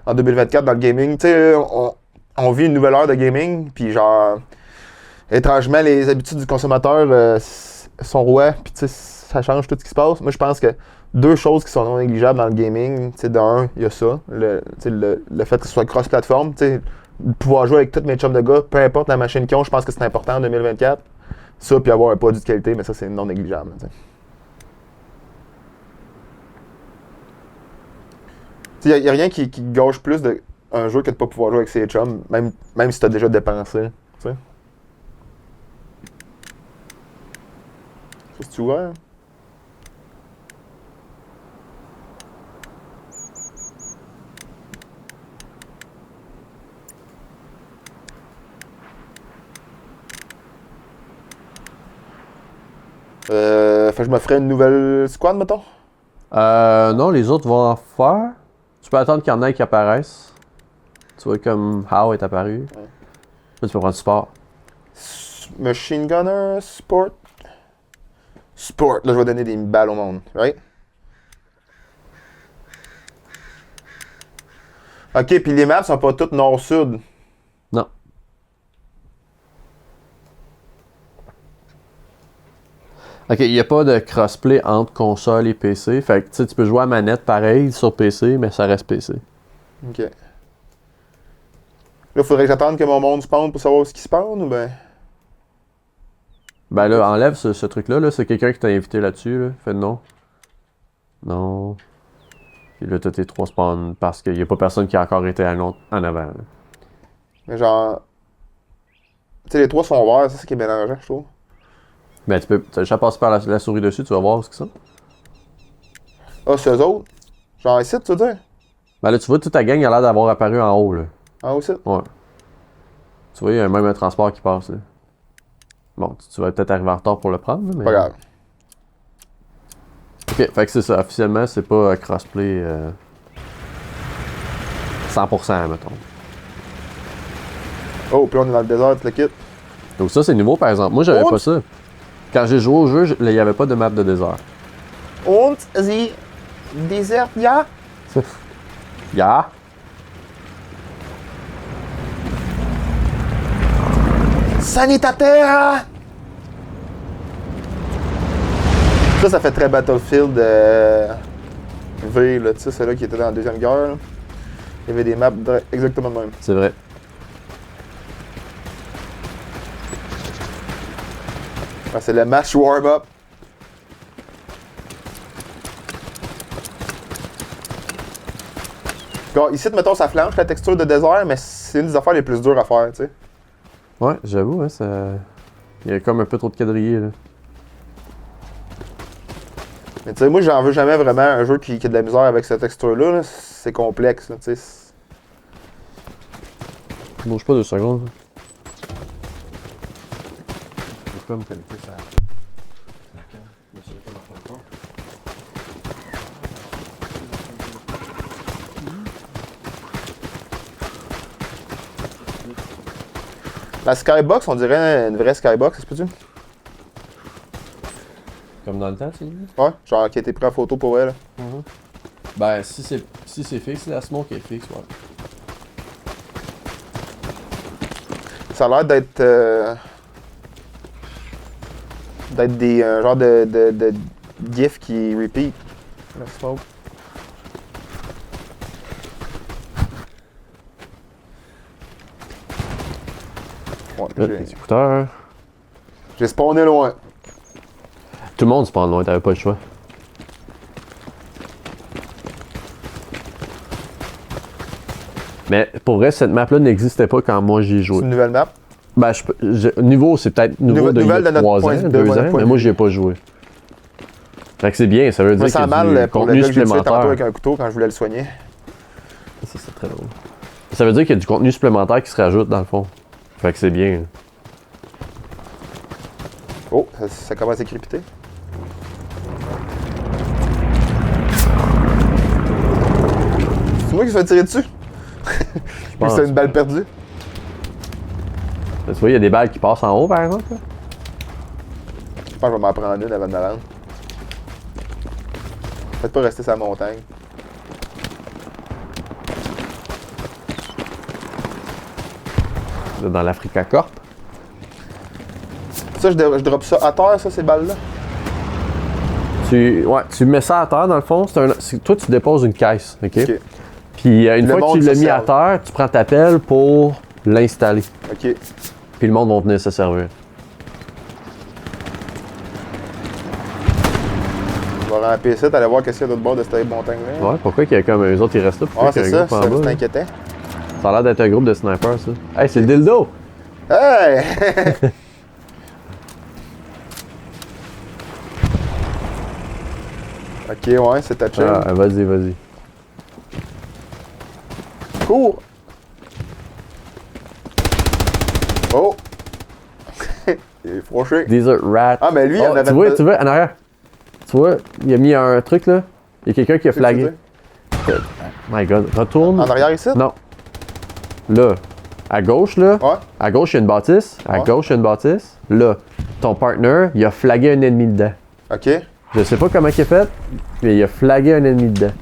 en 2024 dans le gaming. Tu sais, on vit une nouvelle ère de gaming, puis genre. Étrangement, les habitudes du consommateur sont rois, puis tu sais, ça change tout ce qui se passe. Moi, je pense que deux choses qui sont non négligeables dans le gaming, tu sais, d'un, il y a ça, le fait que ce soit cross-platform, tu sais, de pouvoir jouer avec tous mes chums de gars, peu importe la machine qu'ils ont, je pense que c'est important en 2024. Ça, puis avoir un produit de qualité, mais ça, c'est non négligeable. Il n'y a rien qui gâche plus un jeu que de ne pas pouvoir jouer avec ses chums, même si tu as déjà dépensé. T'sais. Ça, c'est ouvert? Fait que je me ferais une nouvelle squad, mettons? Non, les autres vont en faire. Tu peux attendre qu'il y en ait qui apparaissent. Tu vois comme How est apparu. Ouais. Là, tu peux prendre support. Machine Gunner, Sport. Sport, là je vais donner des balles au monde, right? Ok, puis les maps sont pas toutes nord-sud. Non. Ok, il n'y a pas de crossplay entre console et PC. Fait que tu sais, tu peux jouer à manette pareil sur PC, mais ça reste PC. Ok. Là, faudrait que j'attende que mon monde spawn pour savoir ce qui spawn ou ben. Ben là, enlève ce truc-là. Là. C'est quelqu'un qui t'a invité là-dessus. Là. Fais non. Non. Puis là, t'as tes 3 spawns parce qu'il n'y a pas personne qui a encore été en avant. Là. Mais genre. Tu sais, les trois sont verts, c'est ça qui est mélangeant, je trouve. Ben tu peux. T'as déjà passé par la souris dessus, tu vas voir ce que c'est. Ah, c'est eux autres? Genre ici, tu veux dire? Ben là, tu vois, toute ta gang a l'air d'avoir apparu en haut. Là. Ah, aussi? Ouais. Tu vois, il y a même un transport qui passe. Là. Bon, tu vas peut-être arriver en retard pour le prendre. Là, mais... Pas grave. Ok, fait que c'est ça. Officiellement, c'est pas crossplay 100%, mettons. Oh, puis là, on est dans le désert, tu le quittes. Donc ça, c'est nouveau, par exemple. Moi, j'avais Oh! pas ça. Quand j'ai joué au jeu, il n'y avait pas de map de désert. Und the desert, ja? Ya! Sanitateur! Ça fait très Battlefield V, là, tu sais, c'est là qui était dans la Deuxième Guerre. Là. Il y avait des maps exactement de même. C'est vrai. Ah, c'est le match warm-up. Bon, ici, mettons, ça flanche la texture de désert, mais c'est une des affaires les plus dures à faire, tu sais. Ouais, j'avoue, hein, ça... Il y a comme un peu trop de quadrillés, là. Mais tu sais, moi, j'en veux jamais vraiment un jeu qui a de la misère avec cette texture-là. Là. C'est complexe, là, tu sais. Bouge pas 2 secondes. Je peux me connecter ça. La skybox, on dirait une vraie skybox, ça se peut-tu? Comme dans le temps, tu dis? Ouais, genre qui a été pris en photo pour elle. Ben, si c'est fixe, la smoke est fixe, ouais. Ça a l'air d'être. D'être des. Un genre de gif qui repeat. La smoke. Ouais, Les écouteurs. j'ai spawné loin. Tout le monde spawn loin, t'avais pas le choix. Mais pour vrai, cette map-là n'existait pas quand moi j'y ai C'est joué. une nouvelle map. Ben, niveau, c'est peut-être nouveau de il y Nouvelle de a notre 3 point ans, de- 2 de notre ans, point mais de moi vue. j'y ai pas joué. Fait que c'est bien, ça veut Je dire me qu'il y sens a mal du pour le contenu gars que j'ai tué tantôt supplémentaire. avec un couteau quand je voulais le soigner. Ça, c'est très drôle. Ça veut dire qu'il y a du contenu supplémentaire qui se rajoute dans le fond. Fait que c'est bien. Oh, ça commence à crypter. C'est moi qui se fait tirer dessus? Ou pense. c'est une balle perdue? Tu vois, il y a des balles qui passent en haut par exemple. Là. Je pense que je vais m'en prendre une avant de me rendre. Faites pas rester sur la montagne. Là, dans l'Africa Corp. Ça, je drop ça à terre, ça, ces balles-là? Tu mets ça à terre dans le fond. Toi, tu déposes une caisse, ok? Ok. Puis une Le fois que monde tu l'as se mis à serve. terre, tu prends ta pelle pour l'installer. Ok. Puis le monde va venir se servir. Je vais ramper ça, t'allais voir qu'est-ce qu'il y a d'autre bord de cette montagne-là. Ouais, pourquoi qu'il y a comme eux autres, ils restent là? Pourquoi Ah, qu'il y c'est a un ça, groupe en bas, c'est là? inquiétant. Ça a l'air d'être un groupe de snipers, ça. Hey, c'est le dildo! Hey! Ok, ouais, c'est touché. Ah, vas-y. Cours! Oh! Il est froché. Desert Rat. Ah, mais lui, il en avait tu vois, en arrière. Tu vois, il a mis un truc là. Il y a quelqu'un qui a flagué. My god, retourne. En arrière ici? Non. Là. À gauche, là. Ouais. À gauche, il y a une bâtisse. À Ouais. gauche, il y a une bâtisse. Là. Ton partner, il a flagué un ennemi dedans. Ok. Je sais pas comment il a fait, mais il a flagué un ennemi dedans.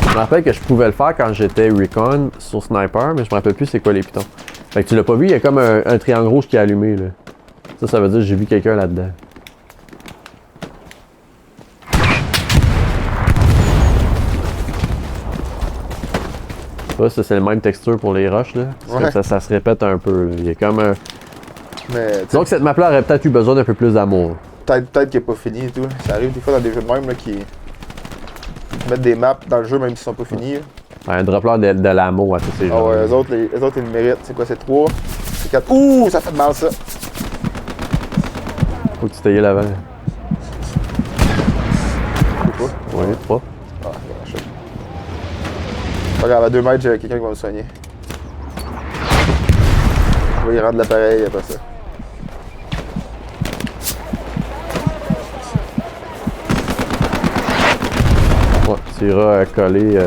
Je me rappelle que je pouvais le faire quand j'étais recon sur Sniper, mais je me rappelle plus c'est quoi les pitons. Fait que tu l'as pas vu, il y a comme un triangle rouge qui est allumé là. Ça veut dire que j'ai vu quelqu'un là-dedans. Ça, c'est le même texture pour les roches là. C'est Ouais. comme ça se répète un peu. Là. Il y a comme un. Mais, tu sais, Donc cette map-là aurait peut-être eu besoin d'un peu plus d'amour. peut-être qu'il n'est pas fini et tout. Ça arrive des fois dans des jeux de même là, qui mettent des maps dans le jeu même s'ils sont pas finis. Là. Un dropper de l'amour à tous ces Ah gens. ouais, eux autres, ils le méritent. C'est quoi, c'est 3? C'est 4. Ouh, ça fait mal ça! Faut que tu t'ailles l'avant. C'est quoi? Oui, 3. Ah, c'est lâché. Pas grave, à 2 mètres, j'ai quelqu'un qui va me soigner. Je vais y rendre l'appareil après ça. Ouais, tu iras coller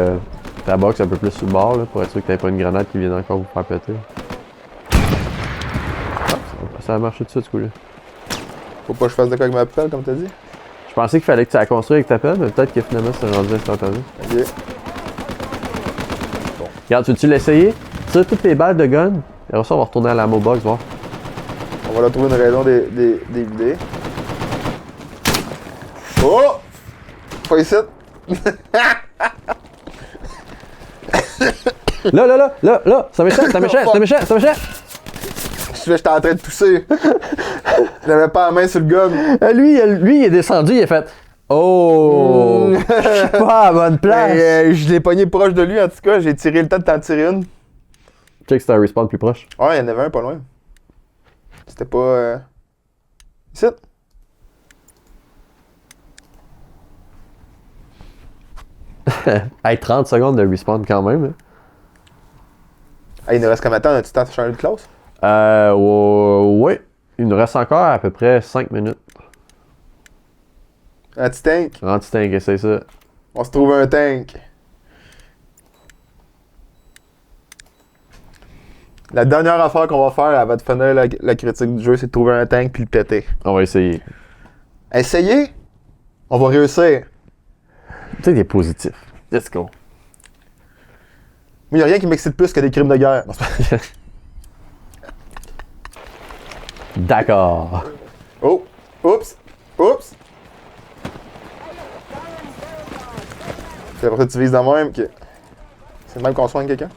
ta box un peu plus sur le bord là, pour être sûr que t'aies pas une grenade qui vient encore vous faire péter. Ah, ça a marché tout de suite ce coup-là. Faut pas que je fasse de quoi avec ma pelle, comme t'as dit? Je pensais qu'il fallait que tu la construises avec ta pelle, mais peut-être que finalement c'est rendu instantané. Ok. Regarde, tu veux-tu l'essayer? Tire toutes tes balles de gun, et après ça on va retourner à la box voir. On va leur trouver une raison d'éviter. Oh! Pas ici! Là! Ça m'échappe! J'étais en train de tousser. J'avais pas la main sur le gun. Lui, il est descendu, il a fait Oh! Je suis pas à la bonne place! Je l'ai pogné proche de lui, en tout cas. J'ai tiré le temps de t'en tirer une. Check si t'as un respawn plus proche. Ouais, il y en avait un pas loin. C'était pas. Ici. Hey, 30 secondes de respawn quand même. Hein. Ah, il nous reste combien de temps? As-tu temps de changer de classe? Ouais. Il nous reste encore à peu près 5 minutes. Un petit tank. Anti-tank, essaye ça. On se trouve un tank. La dernière affaire qu'on va faire avant de finir la critique du jeu, c'est de trouver un tank puis le péter. On va essayer. Essayez. On va réussir. Tu sais, des positifs. Let's go. Moi, y a rien qui m'excite plus que des crimes de guerre. Non, c'est pas- D'accord. Oh! Oups! Oups! C'est pour ça que tu vises de même que. C'est le même qu'on soigne quelqu'un?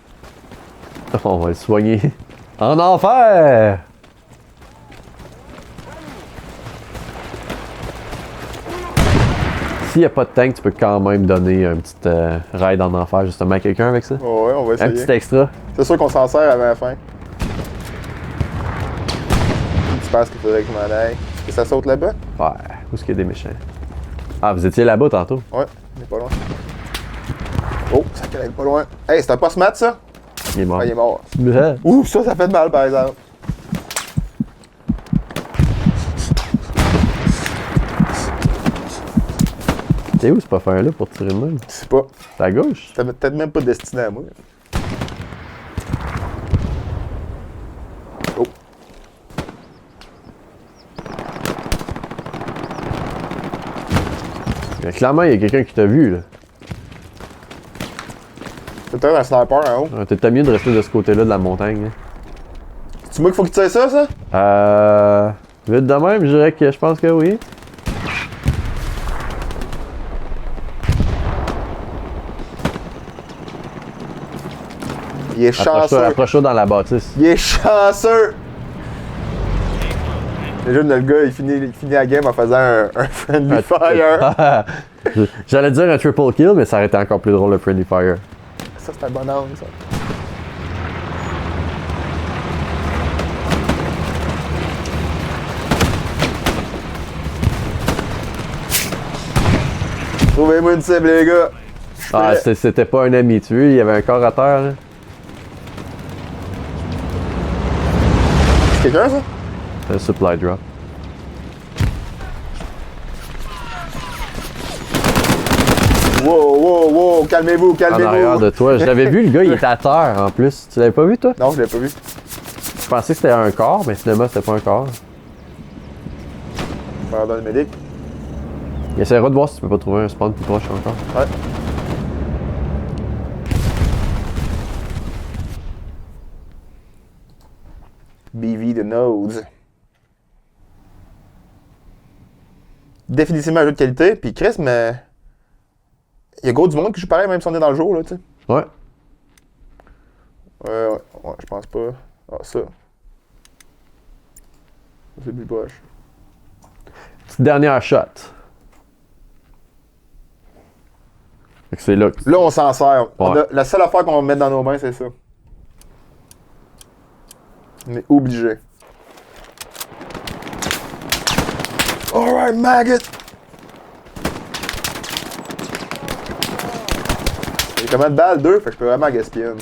On va le soigner. En enfer! S'il n'y a pas de tank, tu peux quand même donner un petit raid en enfer justement à quelqu'un avec ça. Oh ouais, on va Un essayer. petit extra. C'est sûr qu'on s'en sert avant la fin. Tu penses qu'il faudrait que je m'en aille? Et ça saute là-bas? Ouais, où est-ce qu'il y a des méchants? Ah, vous étiez là-bas tantôt? Ouais, il est pas loin. Oh, ça crève pas loin. Hey, c'était pas ce mat ça? Il est mort. Ah, il est mort. Ouais. Ouh, ça fait de mal par exemple. T'es où ce pas faire là pour tirer de même? C'est pas. C'est à gauche? T'as peut-être même pas destiné à moi. Oh. Mais clairement, il y a quelqu'un qui t'a vu là. C'est peut-être un sniper en haut. T'es peut-être mieux de rester de ce côté-là de la montagne. Hein. C'est moi qu'il faut que tu tires ça? Vite de même, je dirais que je pense que oui. Il est chanceux. Approche-toi dans la bâtisse. Il est chanceux! Déjà, le gars, il finit la game en faisant un friendly fire. J'allais dire un triple kill, mais ça aurait été encore plus drôle le friendly fire. Ça, c'est un bon angle, ça. Trouvez-moi une cible, les gars. Ah, c'était pas un ami tué, il y avait un corps à terre. Là. C'est quelqu'un, ça? Un supply drop. Wow, wow, wow, calmez-vous, En calmez-vous. arrière de toi. Je l'avais vu, le gars, il était à terre en plus. Tu l'avais pas vu, toi? Non, je l'ai pas vu. Je pensais que c'était un corps, mais finalement, c'était pas un corps. Je vais leur donner le médic. Il essaiera de voir si tu peux pas trouver un spawn plus proche encore. Ouais. BV de Nodes. Définitivement un jeu de qualité, puis Chris, mais. Il y a gros du monde qui joue pareil, même si on est dans le jour, là, tu sais. Ouais. Ouais, je pense pas. Ah, ça. C'est plus proche. Petite dernière shot. Fait que c'est là. Là, on s'en sert. Ouais. La seule affaire qu'on va mettre dans nos mains, c'est ça. On est obligé. Alright, maggot! J'ai combien de balles? 2, fait que je peux vraiment gaspiller une.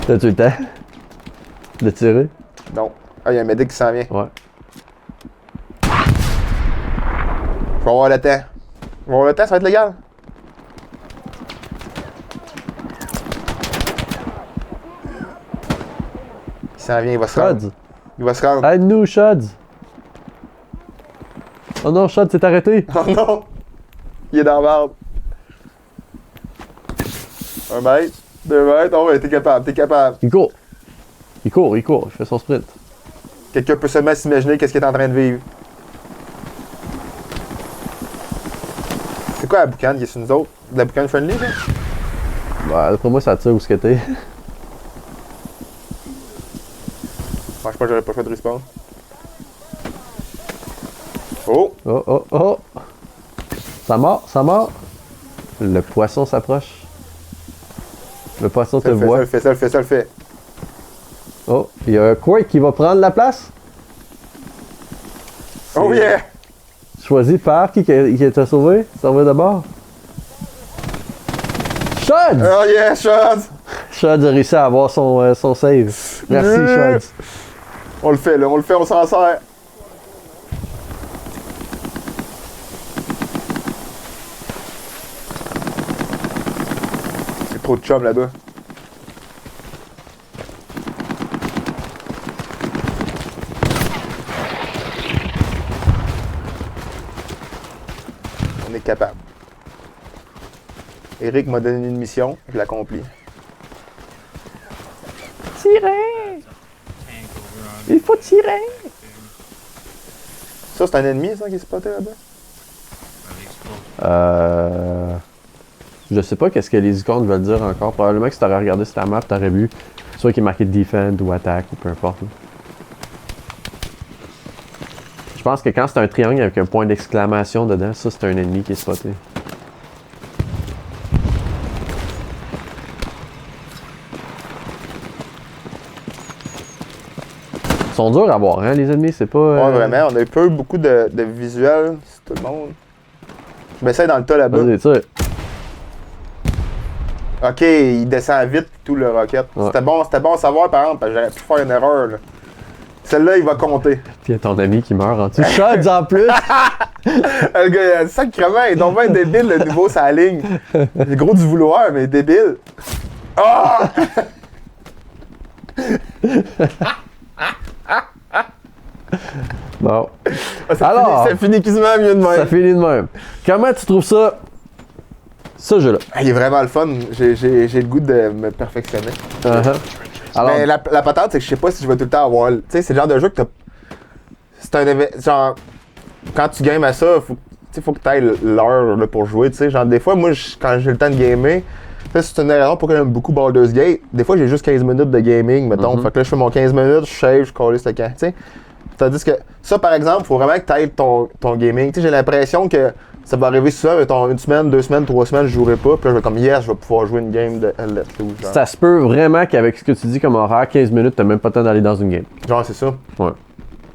T'as-tu le temps de tirer? Non. Ah, il y a un médic qui s'en vient. Ouais. Faut avoir le temps. Faut avoir le temps, ça va être légal. Il s'en vient, il va se rendre. Shods! Il va se rendre. Aide-nous, Shods! Oh non, Shods s'est arrêté! Oh non! Il est dans la barbe. 1 mètre, 2 mètres. Oh ouais, t'es capable, t'es capable. Il court! Il court, il fait son sprint. Quelqu'un peut seulement s'imaginer qu'est-ce qu'il est en train de vivre. C'est quoi la boucane qui est sur nous autres? De la boucane friendly, ça? Bah, d'après moi, ça tire où ce que t'es. Je pense que j'aurais pas fait de respawn. Oh! Oh, oh, oh! Ça mord, ça mord! Le poisson s'approche. Le poisson te Ça le fait, voit. ça le fait, ça le fait, ça le fait. Oh, il y a un Quake qui va prendre la place. Oh yeah! Choisi par qui t'a sauvé? Sauvé de bord. Shods! Oh yeah, Shods! Shods a réussi à avoir son save. Merci, Shods. On le fait, là, on le fait, on s'en sert. C'est trop de chum là-bas. capable. Eric m'a donné une mission, je l'accomplis. Tirer! Il faut tirer! Ça, c'est un ennemi, ça, qui est spoté là-bas? Je sais pas qu'est-ce que les icônes veulent dire encore. Probablement que si t'aurais regardé sur ta map, t'aurais vu soit qu'il est marqué defend ou attaque ou peu importe. Là. Je pense que quand c'est un triangle avec un point d'exclamation dedans, ça c'est un ennemi qui est spoté. Ils sont durs à voir, hein, les ennemis, c'est pas... Ouais, vraiment, on a pas eu beaucoup de visuels, c'est tout le monde. Je m'essaye dans le tas là-bas. Vas-y, tire. Ok, il descend vite tout le rocket. Ouais. C'était bon à savoir par exemple, parce que j'aurais pu faire une erreur là. Celle-là, il va compter. Puis il y a ton ami qui meurt en dessous. Shots en plus! Le gars, sacrément, il est donc bien débile le nouveau sa ligne. C'est gros du vouloir, mais débile. Ah! Bon. Ça finit quasiment mieux de Ça même. finit de même. Comment tu trouves ça? Ce jeu-là. Il est vraiment le fun. J'ai le goût de me perfectionner. Uh-huh. Alors, Mais la patente, c'est que je sais pas si je vais tout le temps avoir. Tu sais, c'est le genre de jeu que t'as. C'est un événement. Genre, quand tu games à ça, faut que tu ailles l'heure là, pour jouer. Tu sais, genre, des fois, moi, quand j'ai le temps de gamer, c'est une raison pourquoi j'aime beaucoup Baldur's Gate. Des fois, j'ai juste 15 minutes de gaming, mettons. Fait que là, je fais mon 15 minutes, je shave, je colle ce camp. Tu sais, tandis que ça, par exemple, faut vraiment que tu ailles ton gaming. Tu sais, j'ai l'impression que ça va arriver souvent, mettons, une semaine, 2 semaines, 3 semaines, je jouerai pas. Puis là, je vais comme, yes, je vais pouvoir jouer une game de Let Loose. Genre, ça se peut vraiment qu'avec ce que tu dis comme horaire, 15 minutes, t'as même pas le temps d'aller dans une game. genre c'est ça. Ouais.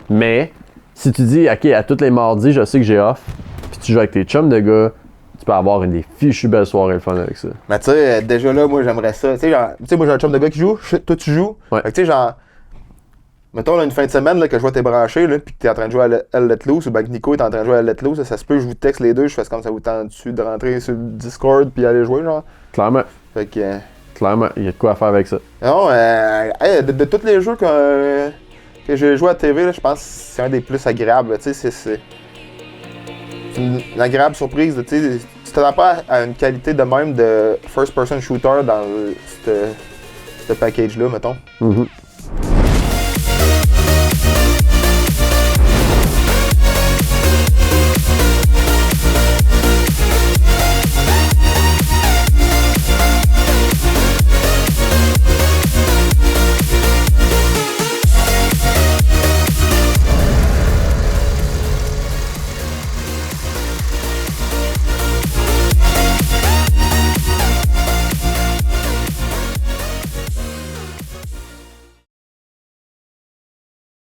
Mais, si tu dis, OK, à tous les mardis, je sais que j'ai off, puis tu joues avec tes chums de gars, tu peux avoir une des fichues belles soirées le fun avec ça. Mais tu sais, déjà là, moi, j'aimerais ça. Tu sais, moi, j'ai un chum de gars qui joue, toi, tu joues. Ouais. Fait que tu sais, genre, mettons, là, une fin de semaine, là, que je vois t'es branché, là, puis que t'es en train de jouer à Let Loose, ou ben que Nico est en train de jouer à Let Loose, ça se peut, je vous texte les deux, je fais comme ça vous tente dessus de rentrer sur le Discord, puis aller jouer, genre. Clairement. Fait que. Clairement, il y a de quoi à faire avec ça. Non, hey, de tous les jeux que j'ai joué à TV, là, je pense que c'est un des plus agréables. Tu sais, c'est une agréable surprise. Tu sais, tu t'attends pas à une qualité de même de first-person shooter dans ce package-là, mettons. Mhm.